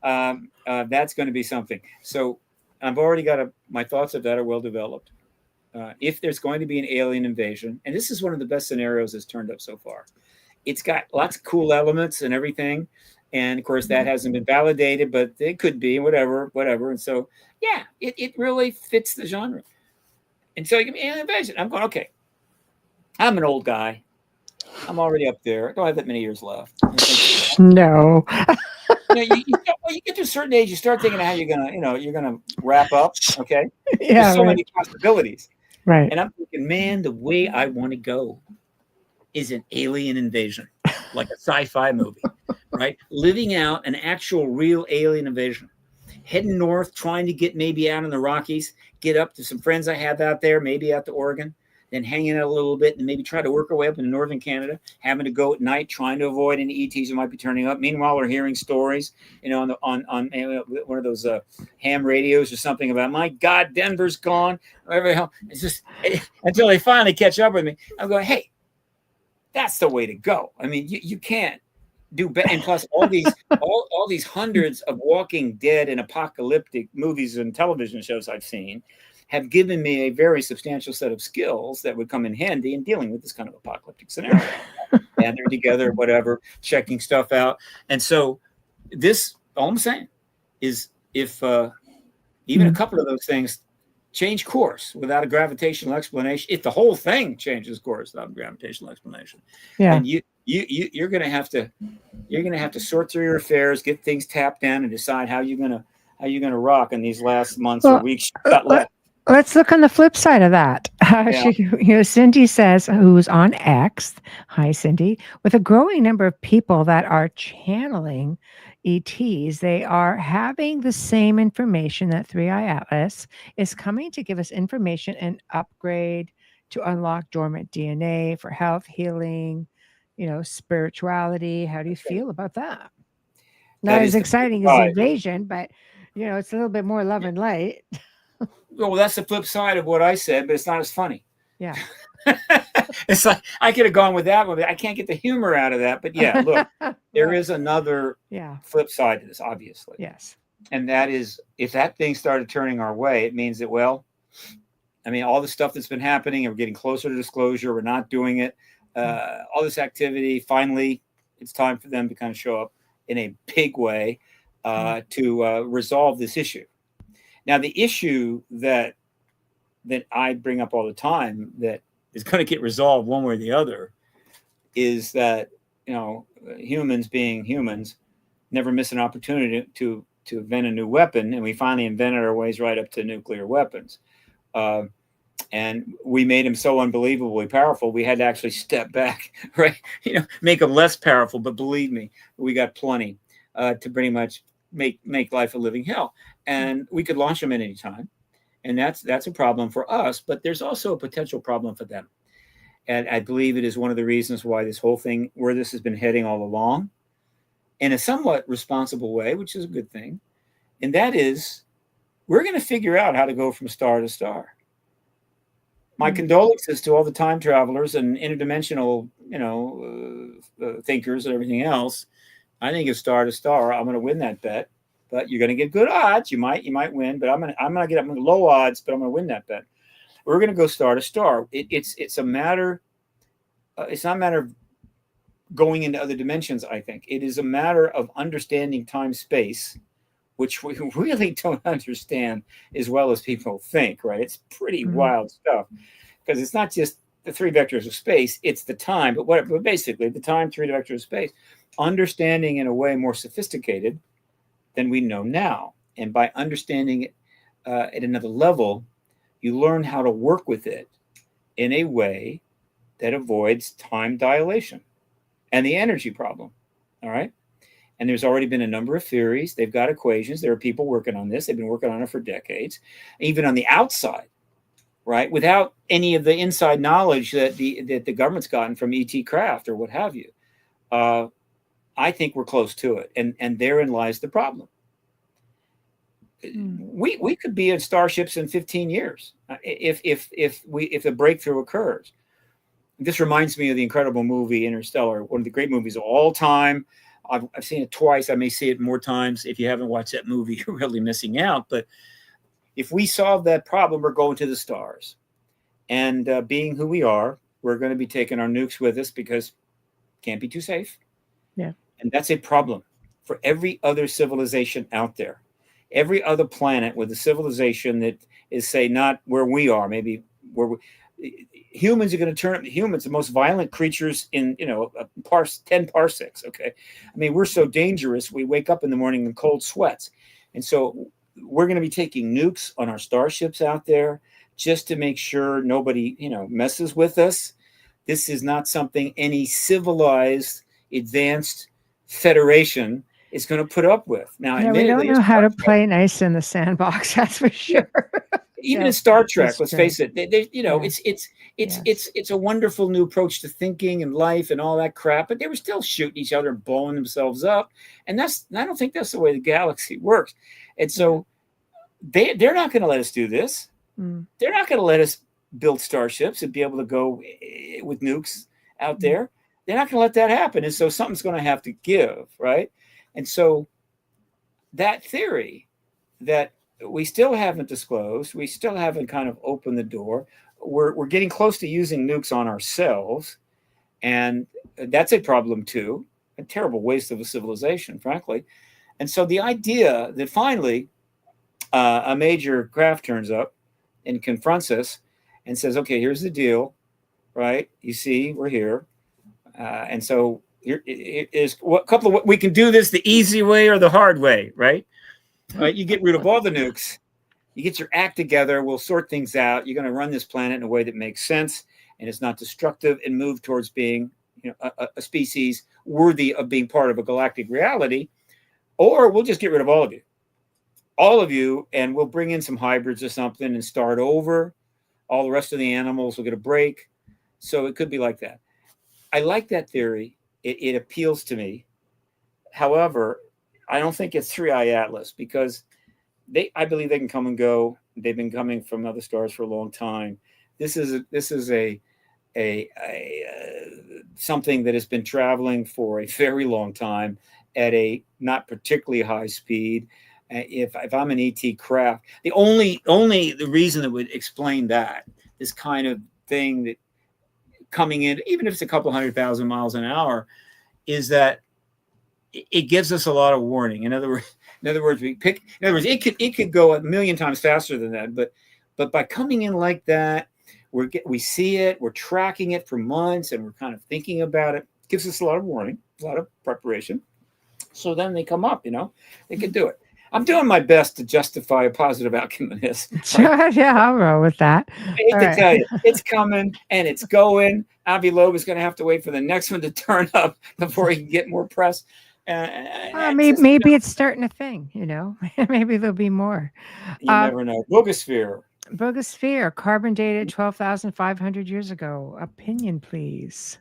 That's going to be something. So I've already got my thoughts of that are well developed. If there's going to be an alien invasion, and this is one of the best scenarios that's turned up so far. It's got lots of cool elements and everything. And of course, that hasn't been validated, but it could be, whatever. And so, yeah, it really fits the genre. And so you give me alien invasion. I'm going, okay, I'm an old guy. I'm already up there. I don't have that many years left. No. You get to a certain age, you start thinking how you're gonna wrap up. Okay. Yeah. There's so many possibilities. Right. And I'm thinking, man, the way I want to go is an alien invasion, like a sci-fi movie, right? Living out an actual real alien invasion. Heading north, trying to get maybe out in the Rockies, get up to some friends I have out there, maybe out to Oregon. Then hanging out a little bit and maybe try to work our way up into northern Canada, having to go at night, trying to avoid any ETs that might be turning up. Meanwhile, we're hearing stories, on one of those ham radios or something about, my God, Denver's gone. Whatever the hell. It's just until they finally catch up with me. I'm going, hey, that's the way to go. I mean, you can't do better. And plus, all these hundreds of Walking Dead and apocalyptic movies and television shows I've seen have given me a very substantial set of skills that would come in handy in dealing with this kind of apocalyptic scenario. And they're together, whatever, checking stuff out. And so this, all I'm saying is, if even a couple of those things change course without a gravitational explanation, if the whole thing changes course without a gravitational explanation, and you're going to have to sort through your affairs, get things tapped down, and decide how you're going to rock in these last months or weeks got left. Let's look on the flip side of that. Cindy says, who's on X, hi, Cindy, with a growing number of people that are channeling ETs, they are having the same information that 3i-Atlas is coming to give us information and upgrade to unlock dormant DNA for health, healing, spirituality. How do you feel about that? Not as exciting as invasion, but it's a little bit more love and light. Well, that's the flip side of what I said, but it's not as funny. Yeah. It's like I could have gone with that one, but I can't get the humor out of that. But yeah, look, there is another flip side to this, obviously. Yes. And that is, if that thing started turning our way, it means that, well, I mean, all the stuff that's been happening, and we're getting closer to disclosure, we're not doing it. All this activity, finally, it's time for them to kind of show up in a big way to resolve this issue. Now, the issue that I bring up all the time that is going to get resolved one way or the other is that, humans being humans never miss an opportunity to invent a new weapon. And we finally invented our ways right up to nuclear weapons. And we made them so unbelievably powerful, we had to actually step back, right? Make them less powerful. But believe me, we got plenty to pretty much make life a living hell. And we could launch them at any time. And that's a problem for us. But there's also a potential problem for them. And I believe it is one of the reasons why this whole thing, where this has been heading all along, in a somewhat responsible way, which is a good thing. And that is, we're going to figure out how to go from star to star. My condolences to all the time travelers and interdimensional, thinkers and everything else. I think it's star to star. I'm going to win that bet, but you're going to get good odds. You might win, but I'm going to get low odds, but I'm going to win that bet. We're going to go star to star. It's a matter. It's not a matter of going into other dimensions. I think it is a matter of understanding time space, which we really don't understand as well as people think, right? It's pretty wild stuff, because it's not just the three vectors of space, it's the time, but basically the time, three vectors of space, understanding in a way more sophisticated than we know now. And by understanding it at another level, you learn how to work with it in a way that avoids time dilation and the energy problem, all right? And there's already been a number of theories. They've got equations. There are people working on this. They've been working on it for decades, even on the outside, right? Without any of the inside knowledge that the government's gotten from ET craft or what have you. I think we're close to it. And therein lies the problem. We could be in starships in 15 years if the breakthrough occurs. This reminds me of the incredible movie Interstellar, one of the great movies of all time. I've seen it twice. I may see it more times. If you haven't watched that movie, you're really missing out. But if we solve that problem, we're going to the stars. And being who we are, we're going to be taking our nukes with us because can't be too safe. Yeah. And that's a problem for every other civilization out there. Every other planet with a civilization that is, say, not where we are, maybe where humans are going to turn up. Humans, the most violent creatures in 10 parsecs. Okay, I mean, we're so dangerous. We wake up in the morning in cold sweats, and so we're going to be taking nukes on our starships out there just to make sure nobody messes with us. This is not something any civilized, advanced federation is going to put up with. Now, we don't know how to play nice in the sandbox. That's for sure. Even in Star Trek, let's face it, it's a wonderful new approach to thinking and life and all that crap, but they were still shooting each other and blowing themselves up. And I don't think that's the way the galaxy works. And so they're not going to let us do this. They're not going to let us build starships and be able to go with nukes out there. They're not going to let that happen. And so something's going to have to give, right? And so that theory that we still haven't disclosed, we still haven't kind of opened the door. We're getting close to using nukes on ourselves, and that's a problem too. A terrible waste of a civilization, frankly. And so the idea that finally a major craft turns up and confronts us and says, "Okay, here's the deal, right? You see, we're here, and so here is what couple of what we can do this the easy way or the hard way, right?" Right, you get rid of all the nukes, you get your act together, we'll sort things out. You're going to run this planet in a way that makes sense and is not destructive and move towards being a species worthy of being part of a galactic reality. Or we'll just get rid of all of you, and we'll bring in some hybrids or something and start over. All the rest of the animals will get a break. So it could be like that. I like that theory. It appeals to me. However, I don't think it's 3i Atlas, because I believe they can come and go. They've been coming from other stars for a long time. This is a something that has been traveling for a very long time at a not particularly high speed. If I'm an ET craft, the reason that would explain that, this kind of thing that coming in, even if it's a couple 100,000 miles an hour, is that it gives us a lot of warning. In other words, it could go a million times faster than that, but by coming in like that, we see it, we're tracking it for months, and we're kind of thinking about it. It gives us a lot of warning, a lot of preparation. So then they come up, they can do it. I'm doing my best to justify a positive outcome of this. Right? Yeah, I'll roll with that. I hate to tell you, it's coming and it's going. Avi Loeb is going to have to wait for the next one to turn up before he can get more press. Maybe it's starting a thing, maybe there'll be more. You never know. Bogosphere, carbon dated 12,500 years ago. Opinion, please.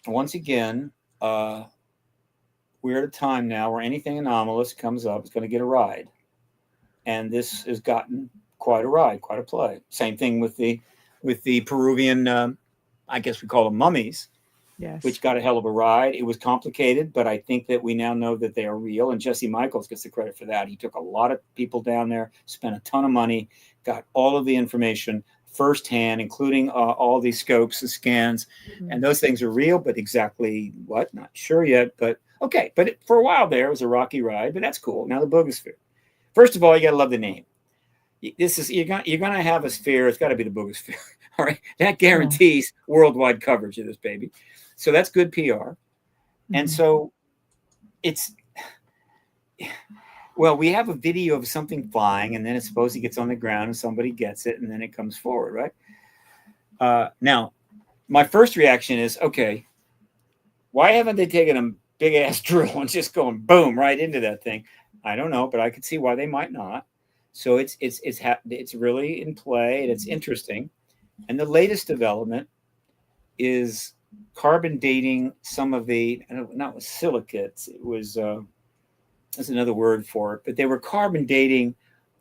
Once again, we're at a time now where anything anomalous comes up is going to get a ride. And this has gotten quite a ride, quite a play. Same thing with the Peruvian, I guess we call them mummies. Yes. Which got a hell of a ride. It was complicated, but I think that we now know that they are real. And Jesse Michaels gets the credit for that. He took a lot of people down there, spent a ton of money, got all of the information firsthand, including all these scopes and scans. Mm-hmm. And those things are real, but exactly what? Not sure yet. But okay. But for a while there, it was a rocky ride, but that's cool. Now the Bogosphere. First of all, you got to love the name. You're going to have a sphere. It's got to be the Bogosphere. All right. That guarantees worldwide coverage of this baby. So that's good PR. Mm-hmm. And so we have a video of something flying, and then it's supposed to get on the ground and somebody gets it, and then it comes forward, right? Now, my first reaction is, okay, why haven't they taken a big ass drill and just going boom right into that thing? I don't know, but I could see why they might not. So it's really in play, and it's interesting. And the latest development is carbon dating some of not with silicates. It was that's another word for it, but they were carbon dating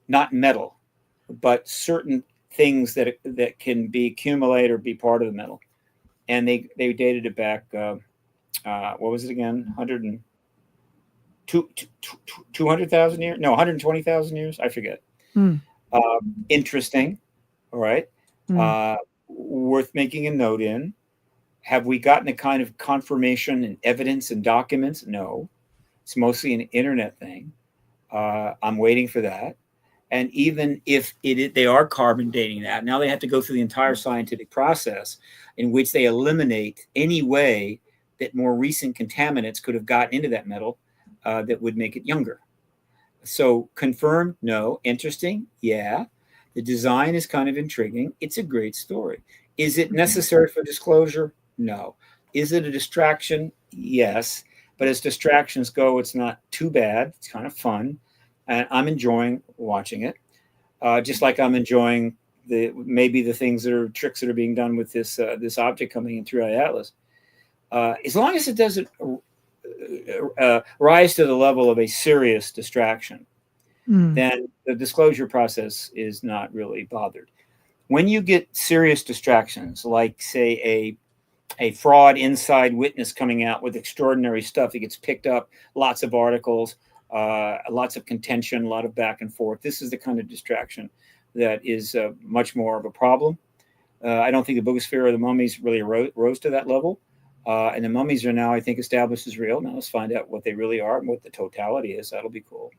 not metal, but certain things that can be accumulate or be part of the metal. And they dated it back. What was it again? 200,000 years? No, 120,000 years. I forget. Interesting. All right. Worth making a note in. Have we gotten a kind of confirmation and evidence and documents? No, it's mostly an internet thing. I'm waiting for that. And even if they are carbon dating that, now they have to go through the entire scientific process in which they eliminate any way that more recent contaminants could have gotten into that metal that would make it younger. So confirmed? No. Interesting? Yeah. The design is kind of intriguing. It's a great story. Is it necessary for disclosure? No. Is it a distraction? Yes. But as distractions go, it's not too bad. It's kind of fun. And I'm enjoying watching it. Just like I'm enjoying the things that are tricks that are being done with this object coming in through lAtlas. As long as it doesn't rise to the level of a serious distraction, then the disclosure process is not really bothered. When you get serious distractions, like say a fraud inside witness coming out with extraordinary stuff, it gets picked up, lots of articles, lots of contention, a lot of back and forth. This is the kind of distraction that is much more of a problem. I don't think the Bogosphere or the mummies really rose to that level. And the mummies are now, I think, established as real. Now let's find out what they really are and what the totality is. That'll be cool.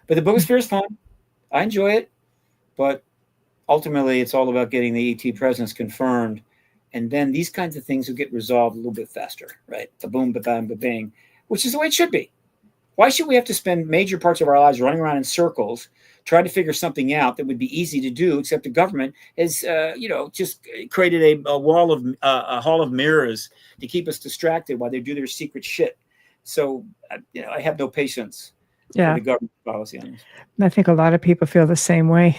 But the Bogosphere is fun. I enjoy it. But ultimately, it's all about getting the ET presence confirmed. And then these kinds of things will get resolved a little bit faster, right? The boom, ba bam, ba bang, which is the way it should be. Why should we have to spend major parts of our lives running around in circles, trying to figure something out that would be easy to do, except the government has, just created a wall of a hall of mirrors to keep us distracted while they do their secret shit. So, I have no patience for the government policy on this. I think a lot of people feel the same way.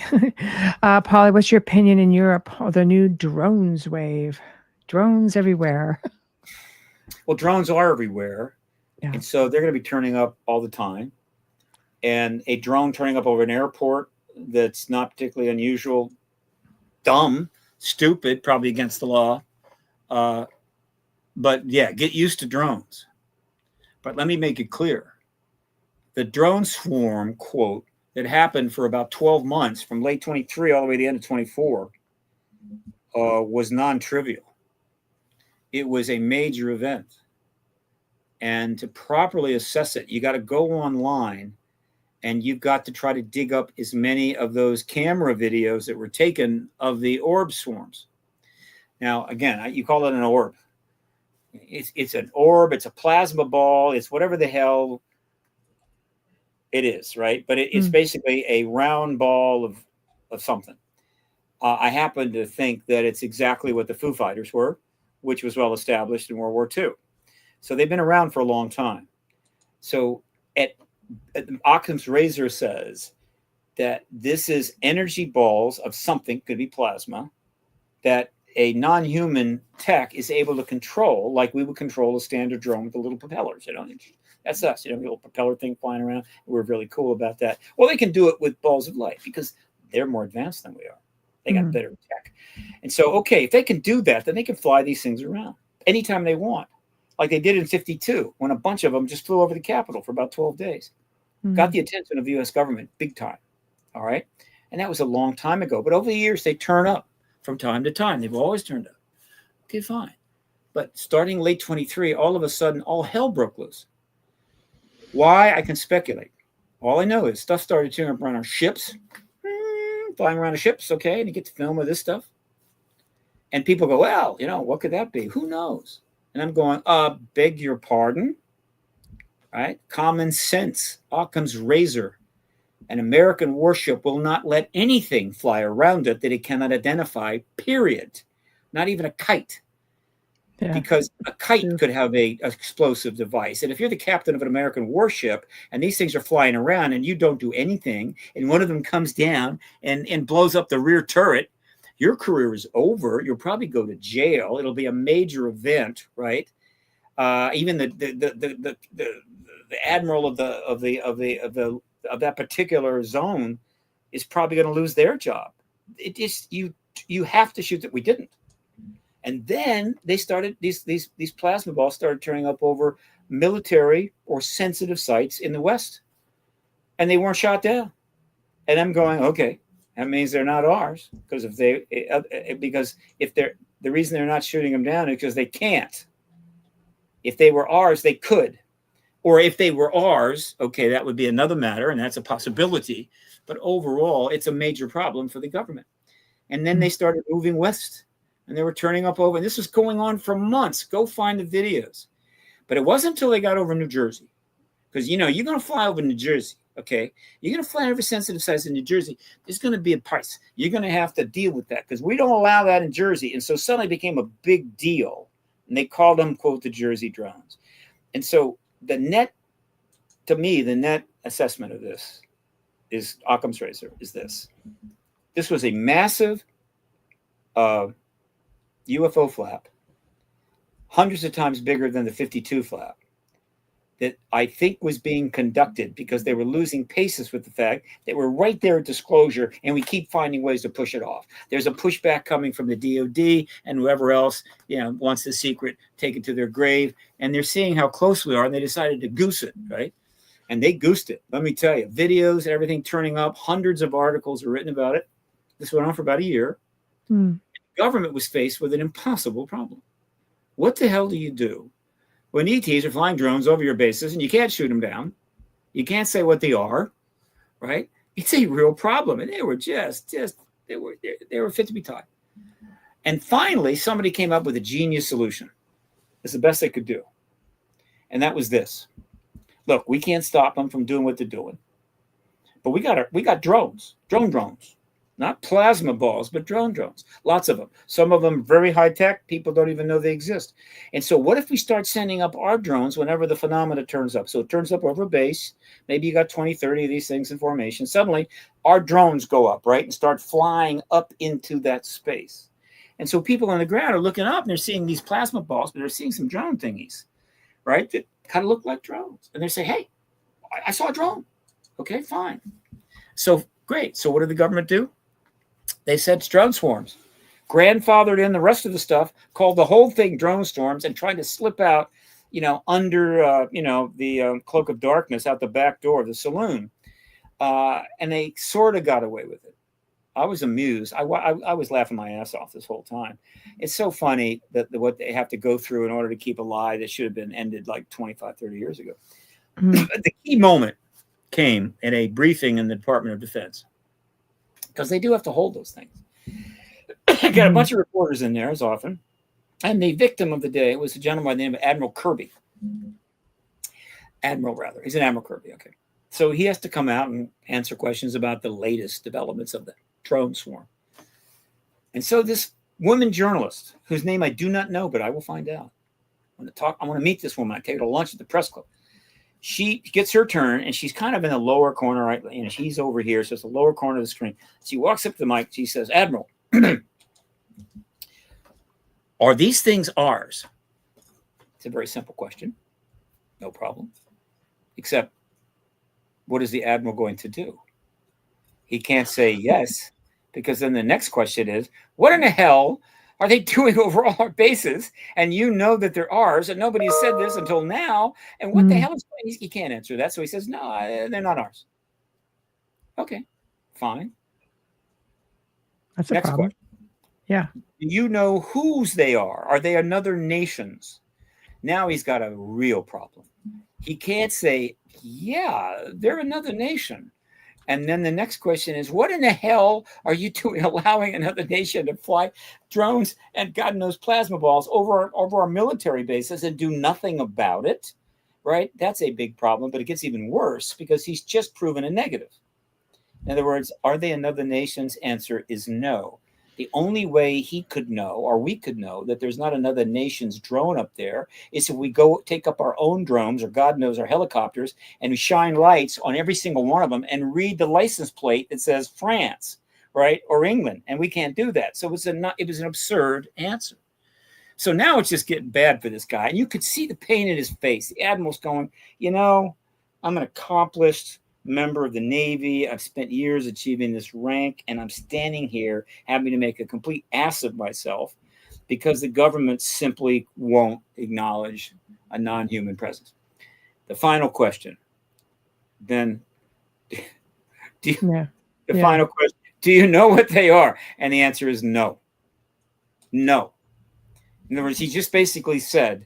Polly, what's your opinion in Europe of the new drones wave? Drones everywhere. Well, drones are everywhere. Yeah. And so they're going to be turning up all the time. and a drone turning up over an airport that's not particularly unusual, dumb, stupid, probably against the law. But yeah, get used to drones. But let me make it clear. The drone swarm, quote, that happened for about 12 months from late 23 all the way to the end of 24 was non-trivial. It was a major event. And to properly assess it, you got to go online and you've got to try to dig up as many of those camera videos that were taken of the orb swarms. Now, again, you call it an orb. It's an orb. It's a plasma ball. It's whatever the hell it is, right? But it's basically a round ball of something. I happen to think that it's exactly what the Foo Fighters were, which was well established in World War II. So they've been around for a long time. So Occam's razor says that this is energy balls of something, could be plasma, that a non-human tech is able to control, like we would control a standard drone with the little propellers. That's us, a little propeller thing flying around. We're really cool about that. Well, they can do it with balls of light because they're more advanced than we are. They got better tech. And so, okay, if they can do that, then they can fly these things around anytime they want, like they did in 52, when a bunch of them just flew over the Capitol for about 12 days. Got the attention of the U.S. government big time. All right. And that was a long time ago. But over the years, they turn up from time to time. They've always turned up. Okay, fine. But starting late 23, all of a sudden, all hell broke loose. Why? I can speculate. All I know is stuff started turning up around our ships, flying around the ships, okay, and you get to film with this stuff. And people go, well, what could that be? Who knows? And I'm going, beg your pardon? Right? Common sense, Occam's razor. An American warship will not let anything fly around it that it cannot identify, period. Not even a kite. Yeah. Because a kite could have an explosive device. And if you're the captain of an American warship and these things are flying around and you don't do anything and one of them comes down and blows up the rear turret, your career is over. You'll probably go to jail. It'll be a major event, right? Even the admiral of that particular zone is probably going to lose their job. It is you have to shoot that. We didn't. And then they started these plasma balls started turning up over military or sensitive sites in the West, and they weren't shot down. And I'm going, okay, that means they're not ours because if the reason they're not shooting them down is because they can't. If they were ours, they could, or if they were ours, okay, that would be another matter, and that's a possibility. But overall, it's a major problem for the government. And then they started moving west. And they were turning up over, and this was going on for months. Go find the videos. But it wasn't until they got over New Jersey. Because, you're going to fly over New Jersey, okay? You're going to fly over sensitive sites in New Jersey. There's going to be a price. You're going to have to deal with that because we don't allow that in Jersey. And so suddenly it became a big deal. And they called them, quote, the Jersey drones. And so the net assessment of this is Occam's razor is this. This was a massive UFO flap, hundreds of times bigger than the 52 flap, that I think was being conducted because they were losing paces with the fact that we're right there at disclosure and we keep finding ways to push it off. There's a pushback coming from the DOD and whoever else wants the secret, take it to their grave. And they're seeing how close we are and they decided to goose it, right? And they goosed it. Let me tell you, videos, everything turning up, hundreds of articles are written about it. This went on for about a year. Government was faced with an impossible problem. What the hell do you do when ETs are flying drones over your bases and you can't shoot them down? You can't say what they are, right? It's a real problem. And they were they were fit to be taught. And finally, somebody came up with a genius solution. It's the best they could do. And that was this. Look, we can't stop them from doing what they're doing. But we got drones. Not plasma balls, but drones. Lots of them. Some of them very high tech. People don't even know they exist. And so what if we start sending up our drones whenever the phenomena turns up? So it turns up over a base. Maybe you got 20, 30 of these things in formation. Suddenly, our drones go up, right, and start flying up into that space. And so people on the ground are looking up, and they're seeing these plasma balls, but they're seeing some drone thingies, right, that kind of look like drones. And they say, hey, I saw a drone. Okay, fine. So great. So what did the government do? They said drone swarms, grandfathered in the rest of the stuff, called the whole thing drone storms, and tried to slip out, under, the cloak of darkness out the back door of the saloon. And they sort of got away with it. I was amused. I was laughing my ass off this whole time. It's so funny that what they have to go through in order to keep a lie that should have been ended like 25, 30 years ago. But the key moment came in a briefing in the Department of Defense, because they do have to hold those things. Got a bunch of reporters in there, as often. And the victim of the day was a gentleman by the name of Admiral Kirby. Admiral, rather. He's an Admiral Kirby, okay. So he has to come out and answer questions about the latest developments of the drone swarm. And so this woman journalist, whose name I do not know, but I will find out. I want to meet this woman. I take her to lunch at the press club. She gets her turn, and she's kind of in the lower corner, right? She's over here, so it's the lower corner of the screen. She walks up to the mic. She says, "Admiral, are these things ours?" It's a very simple question. No problem. Except, what is the admiral going to do? He can't say yes, because then the next question is, what in the hell are they doing over all our bases? And you know that they're ours, and nobody has said this until now. And what the hell is going on? He can't answer that. So he says, no, they're not ours. Okay, fine. That's a problem. Question. Yeah. Do you know whose they are? Are they another nation's? Now he's got a real problem. He can't say, yeah, they're another nation. And then the next question is, what in the hell are you doing, allowing another nation to fly drones and God knows plasma balls over our military bases and do nothing about it, right? That's a big problem, but it gets even worse because he's just proven a negative. In other words, are they another nation's? Answer is no. The only way he could know, or we could know, that there's not another nation's drone up there is if we go take up our own drones, or God knows our helicopters, and we shine lights on every single one of them and read the license plate that says France, right, or England, and we can't do that. So it was an absurd answer. So now it's just getting bad for this guy, and you could see the pain in his face. The admiral's going, I'm an accomplished member of the Navy. I've spent years achieving this rank, and I'm standing here having to make a complete ass of myself because the government simply won't acknowledge a non-human presence. The final question, then, final question, do you know what they are? And the answer is no. No. In other words, he just basically said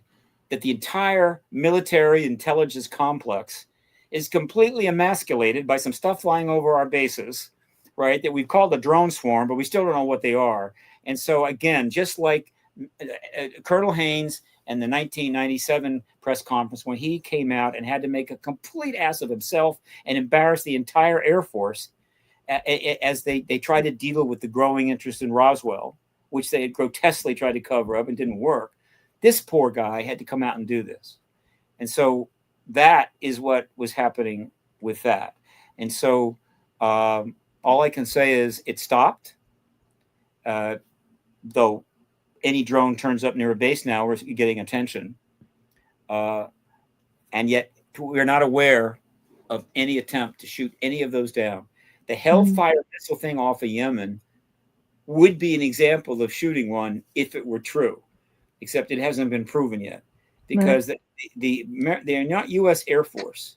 that the entire military intelligence complex is completely emasculated by some stuff flying over our bases, right, that we've called a drone swarm, but we still don't know what they are. And so, again, just like Colonel Haynes and the 1997 press conference, when he came out and had to make a complete ass of himself and embarrass the entire Air Force as they tried to deal with the growing interest in Roswell, which they had grotesquely tried to cover up and didn't work. This poor guy had to come out and do this. And so that is what was happening with that. And so all I can say is it stopped. Though any drone turns up near a base now, we're getting attention. And yet we're not aware of any attempt to shoot any of those down. The Hellfire missile thing off of Yemen would be an example of shooting one if it were true, except it hasn't been proven yet. Because the U.S. Air Force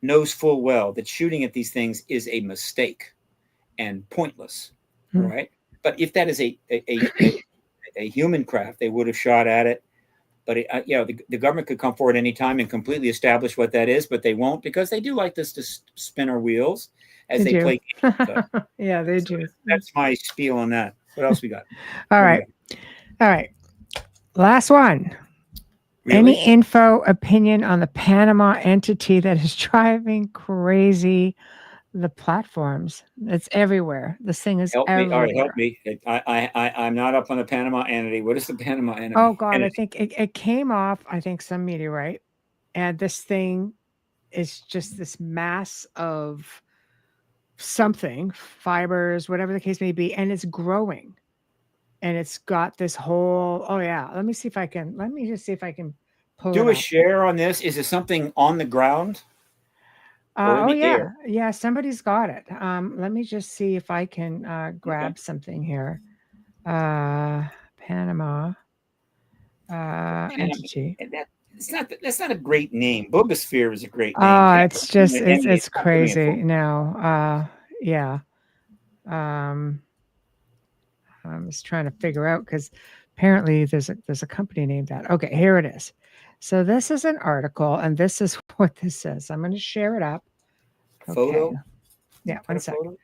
knows full well that shooting at these things is a mistake and pointless, right? But if that is a human craft, they would have shot at it. But the government could come forward any time and completely establish what that is, but they won't because they do like this to spin our wheels as they play games. Yeah, they do. That's my spiel on that. What else we got? All right. Last one. Really? Any info, opinion on the Panama entity that is driving crazy the platforms? It's everywhere. This thing is everywhere. All right, help me. I'm not up on the Panama entity. What is the Panama entity? Oh, God, I think it came off, some meteorite. And this thing is just this mass of something, fibers, whatever the case may be, and it's growing. And it's got this whole, let me just see if I can pull do it a share on this. Is it something on the ground? or in Oh the air. yeah, somebody's got it. Let me just see if I can grab Okay. something here. Panama And entity. that's not a great name. Bogosphere is a great name. Panama It's just emanates it's not giving a crazy full. now. Yeah. Um, I'm just trying to figure out because apparently there's a company named that. Okay, here it is. So this is an article, and this is what this is. I'm going to share it up. Okay. Photo. Yeah, Put one a second. photo.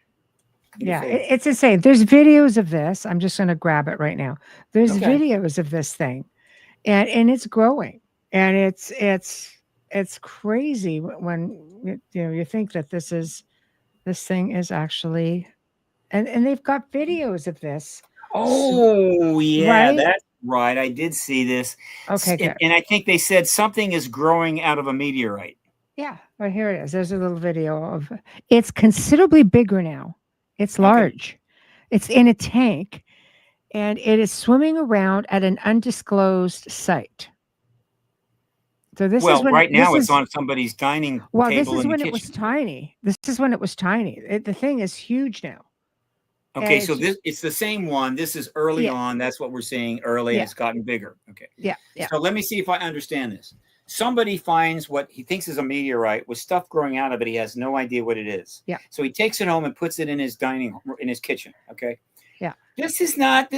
Yeah, it's insane. There's videos of this. I'm just going to grab it right now. There's Okay. videos of this thing, and it's growing, and it's crazy when you think that this thing is actually, and they've got videos of this. Oh yeah, Right? that's right. I did see this, Okay, good. and I think they said something is growing out of a meteorite. Yeah, well, here it is. There's a little video of it's considerably bigger now. It's Okay. large. It's in a tank, and it is swimming around at an undisclosed site. So this is Well, when right now it's on somebody's dining this table is in the when it was kitchen. tiny. This is when it was tiny. The thing is huge now. Okay, And so it's the same one. This is early Yeah. on. That's what we're seeing early, and Yeah. it's gotten bigger. Okay. Yeah. So let me see if I understand this. Somebody finds what he thinks is a meteorite with stuff growing out of it. He has no idea what it is. Yeah. So he takes it home and puts it in his kitchen. Okay. Yeah. This is not,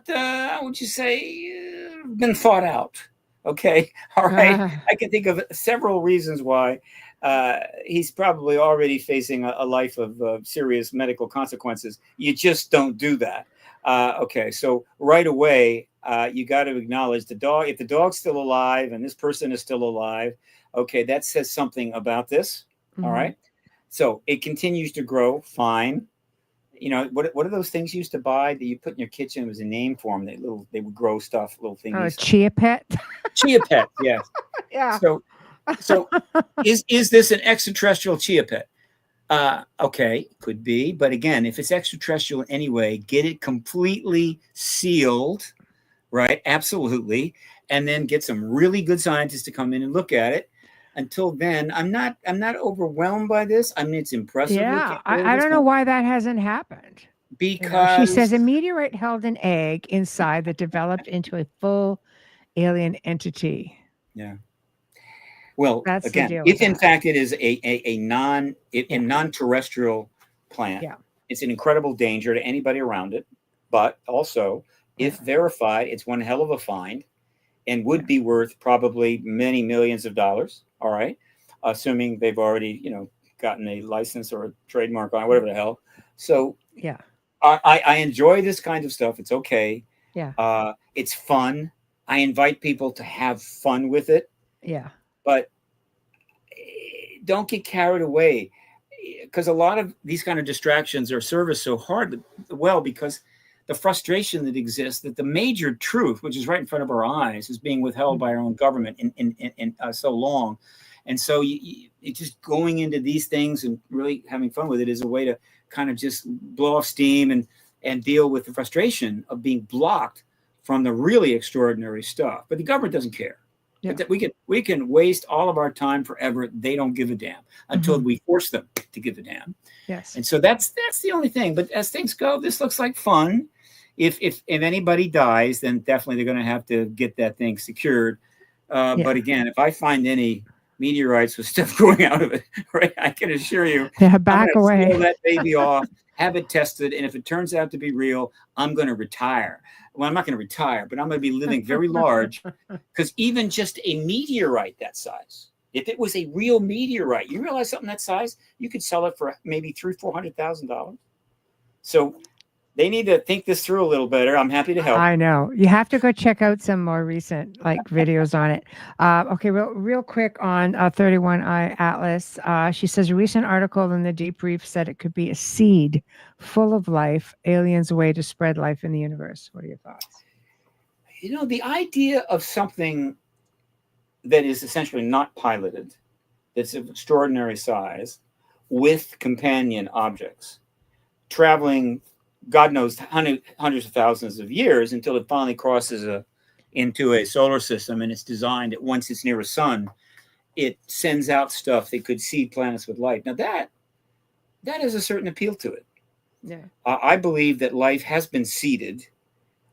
how would you say, been thought out. Okay. All right. I can think of several reasons why he's probably already facing a life of serious medical consequences. You just don't do that. Okay. So right away, you got to acknowledge the dog. If the dog's still alive and this person is still alive, okay, that says something about this. All right. So it continues to grow. Fine. You know, what are those things you used to buy that you put in your kitchen? It was a name for them. They would grow stuff, little thingies. Chia pet. Chia pet, yes. Yeah. So is this an extraterrestrial chia pet? Okay, could be, but again, if it's extraterrestrial anyway, get it completely sealed, right? Absolutely, and then get some really good scientists to come in and look at it. Until then, I'm not overwhelmed by this. I mean, it's impressive. Yeah, I don't know why that hasn't happened. Because she says a meteorite held an egg inside that developed into a full alien entity. Yeah. Well, That's again, if in fact it is a non-terrestrial plant, it's an incredible danger to anybody around it. But also, if verified, it's one hell of a find and would be worth probably many millions of dollars. All right. Assuming they've already, gotten a license or a trademark on it, whatever the hell. So yeah, I enjoy this kind of stuff. It's okay. Yeah. It's fun. I invite people to have fun with it. Yeah. But don't get carried away, because a lot of these kind of distractions are serviced so hard because the frustration that exists that the major truth, which is right in front of our eyes, is being withheld by our own government in so long. And so you just going into these things and really having fun with it is a way to kind of just blow off steam and deal with the frustration of being blocked from the really extraordinary stuff. But the government doesn't care. Yeah. We can waste all of our time forever. They don't give a damn until we force them to give a damn. Yes. And so that's the only thing. But as things go, this looks like fun. If anybody dies, then definitely they're going to have to get that thing secured. But again, if I find any meteorites with stuff growing out of it, right, I can assure you, back away. Seal that baby off, have it tested, and if it turns out to be real, I'm going to retire. Well, I'm not going to retire, but I'm going to be living very large, because even just a meteorite that size, if it was a real meteorite, you realize something that size, you could sell it for maybe $300,000-$400,000. So they need to think this through a little better. I'm happy to help. I know. You have to go check out some more recent videos on it. Okay, real quick on 31i Atlas. She says a recent article in the Debrief said it could be a seed full of life, aliens' way to spread life in the universe. What are your thoughts? The idea of something that is essentially not piloted, that's of extraordinary size, with companion objects, traveling God knows hundreds of thousands of years until it finally crosses into a solar system, and it's designed at once it's near a sun, it sends out stuff that could seed planets with life. Now that has a certain appeal to it. Yeah. I believe that life has been seeded.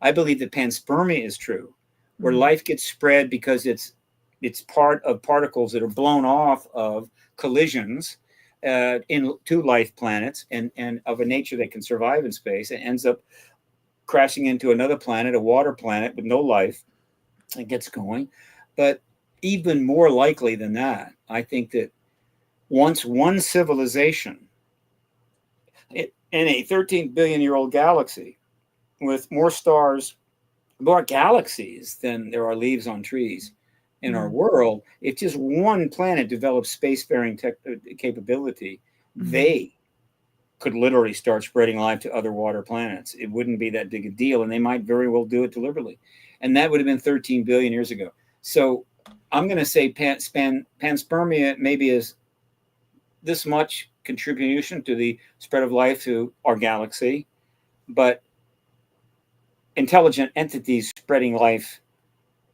I believe that panspermia is true, where life gets spread because it's part of particles that are blown off of collisions into life planets and of a nature that can survive in space, and ends up crashing into another planet, a water planet with no life, and gets going. But even more likely than that, I think that once one civilization in a 13 billion year old galaxy with more stars, more galaxies than there are leaves on trees in our world, if just one planet develops spacefaring capability, they could literally start spreading life to other water planets. It wouldn't be that big a deal, and they might very well do it deliberately. And that would have been 13 billion years ago. So I'm going to say panspermia maybe is this much contribution to the spread of life to our galaxy, but intelligent entities spreading life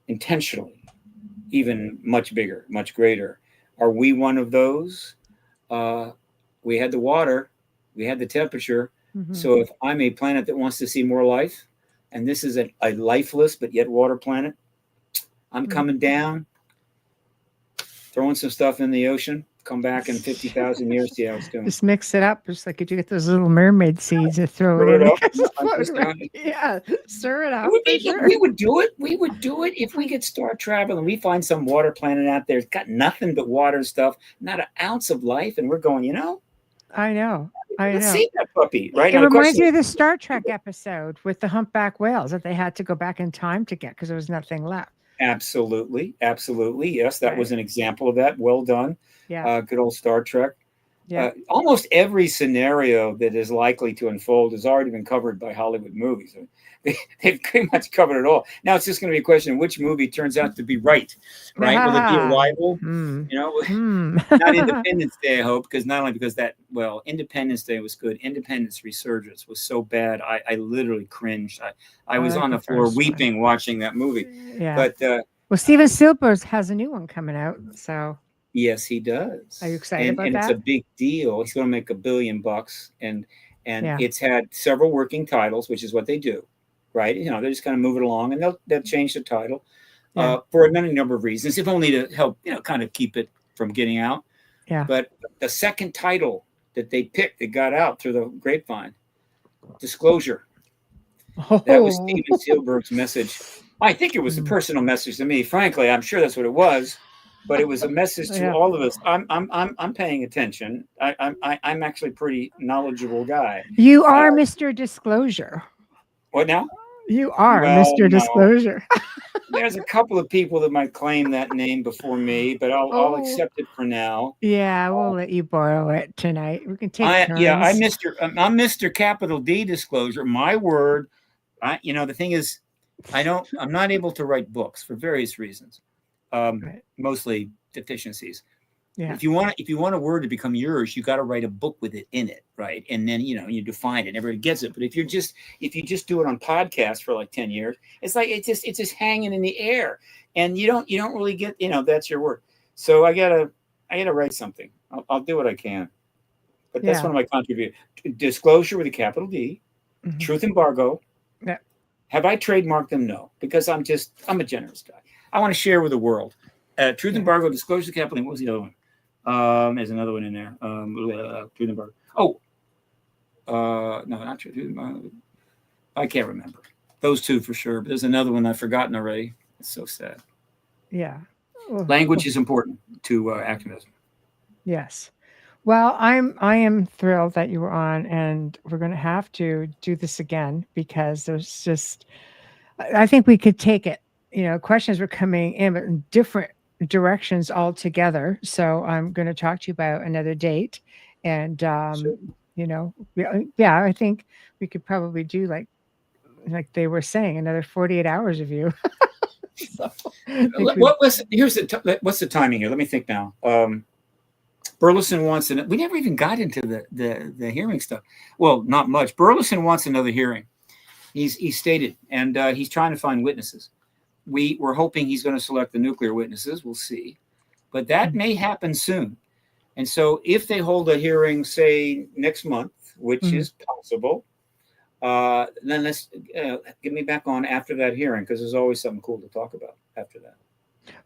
intentionally, even much bigger, much greater. Are we one of those? We had the water, we had the temperature. So if I'm a planet that wants to see more life, and this is a lifeless but yet water planet, I'm coming down, throwing some stuff in the ocean, come back in 50,000 years, see how it's doing. Just mix it up. Just like you get those little mermaid seeds and throw it in. Yeah, stir it up. We would do it. We would do it if we could start traveling. We find some water planet out there. It's got nothing but water stuff, not an ounce of life. And we're going, I know. Let's see that puppy, right? It reminds me of the Star Trek episode with the humpback whales that they had to go back in time to get because there was nothing left. Absolutely. Yes, that was an example of that. Well done. Yeah. Good old Star Trek. Yeah. Almost every scenario that is likely to unfold has already been covered by Hollywood movies. They've pretty much covered it all. Now it's just going to be a question of which movie turns out to be right? Will it be Arrival? Not Independence Day, I hope, because not only because Independence Day was good. Independence Resurgence was so bad, I literally cringed. I was on the floor weeping watching that movie. Yeah. But Steven Spielberg has a new one coming out, so. Yes, he does. Are you excited about that? And it's a big deal. He's going to make $1 billion, and it's had several working titles, which is what they do, right? They just kind of move it along, and they'll change the title for a number of reasons, if only to help kind of keep it from getting out. Yeah. But the second title that they picked that got out through the grapevine, Disclosure. That was Steven Spielberg's message. I think it was a personal message to me. Frankly, I'm sure that's what it was. But it was a message to all of us. I'm paying attention. I'm actually a pretty knowledgeable guy. You are Mr. Disclosure. What now? You are Mr. Disclosure. There's a couple of people that might claim that name before me, but I'll accept it for now. Yeah, we'll let you borrow it tonight. We can take turns. Yeah, I'm Mr. Capital D Disclosure. My word. The thing is, I'm not able to write books for various reasons. Mostly deficiencies. Yeah. If you want a word to become yours, you got to write a book with it in it, right? And then you define it. Everybody gets it. But if you just do it on podcasts for like 10 years, it's like it's just hanging in the air, and you don't really get that's your word. So I gotta write something. I'll do what I can. But that's one of my contributions. Disclosure with a capital D, Truth Embargo. Yeah. Have I trademarked them? No, because I'm a generous guy. I want to share with the world. Truth Embargo, Disclosure Capital. What was the other one? There's another one in there. Truth Embargo. No, not Truth Embargo. I can't remember. Those two for sure. But there's another one I've forgotten already. It's so sad. Yeah. Language is important to activism. Yes. Well, I am thrilled that you were on, and we're going to have to do this again because there's just, I think we could take it. Questions were coming in, but in different directions altogether. So I'm going to talk to you about another date. And, I think we could probably do like they were saying, another 48 hours of you. What's the timing here? Let me think now. Burleson wants, we never even got into the hearing stuff. Well, not much. Burleson wants another hearing. He's stated, and he's trying to find witnesses. We're hoping he's going to select the nuclear witnesses. We'll see. but that may happen soon. And so if they hold a hearing, say next month, which is possible, then let's get me back on after that hearing, because there's always something cool to talk about after that.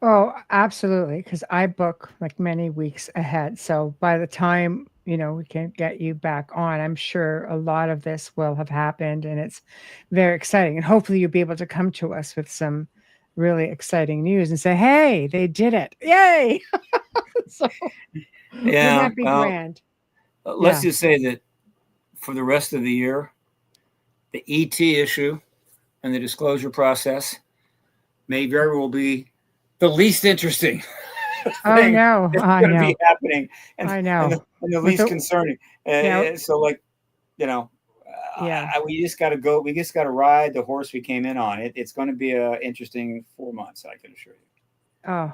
Oh, absolutely. Because I book like many weeks ahead. So by the time, we can get you back on, I'm sure a lot of this will have happened, and it's very exciting. And hopefully you'll be able to come to us with some really exciting news and say, hey, they did it. Yay. So wouldn't Yeah. that be grand? Let's Yeah. just say that for the rest of the year, the ET issue and the disclosure process may very well be the least interesting I thing know. that's I going to know. be happening, and, I and, know. the, and the With least the, concerning. yeah. So, like, Yeah. we just got to go. We just got to ride the horse we came in on. It's going to be an interesting 4 months, I can assure you. Oh,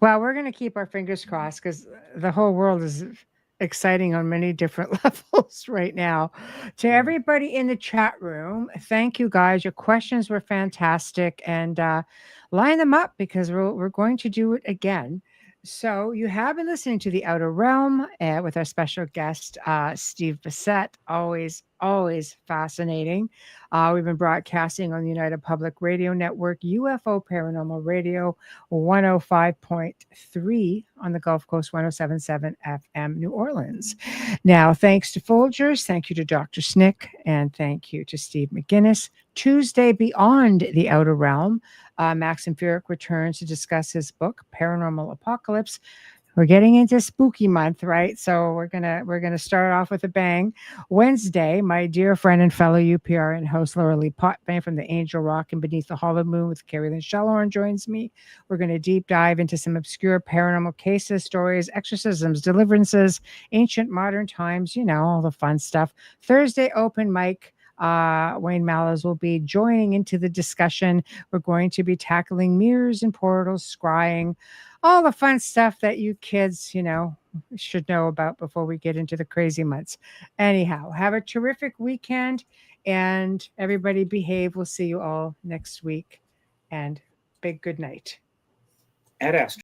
well, we're going to keep our fingers crossed because the whole world is exciting on many different levels right now. To Yeah. everybody in the chat room, thank you guys. Your questions were fantastic, and line them up because we're going to do it again. So you have been listening to The Outer Realm with our special guest, Steve Bassett. Always fascinating. We've been broadcasting on the United Public Radio Network, UFO Paranormal Radio, 105.3 on the Gulf Coast, 107.7 FM, New Orleans. Now, thanks to Folgers, thank you to Dr. Snick, and thank you to Steve McGinnis. Tuesday, Beyond the Outer Realm, Max Empiric returns to discuss his book, Paranormal Apocalypse. We're getting into spooky month, right? So we're gonna start off with a bang. Wednesday, my dear friend and fellow UPRN host Laura Lee Potbane from the Angel Rock and Beneath the Hollow Moon with Carrie Lynn Shellhorn joins me. We're going to deep dive into some obscure paranormal cases, stories, exorcisms, deliverances, ancient modern times, all the fun stuff. Thursday, open mic. Wayne Mallows will be joining into the discussion. We're going to be tackling mirrors and portals, scrying, all the fun stuff that you kids, should know about before we get into the crazy months. Anyhow, have a terrific weekend, and everybody behave. We'll see you all next week, and big good night. Ad Astra.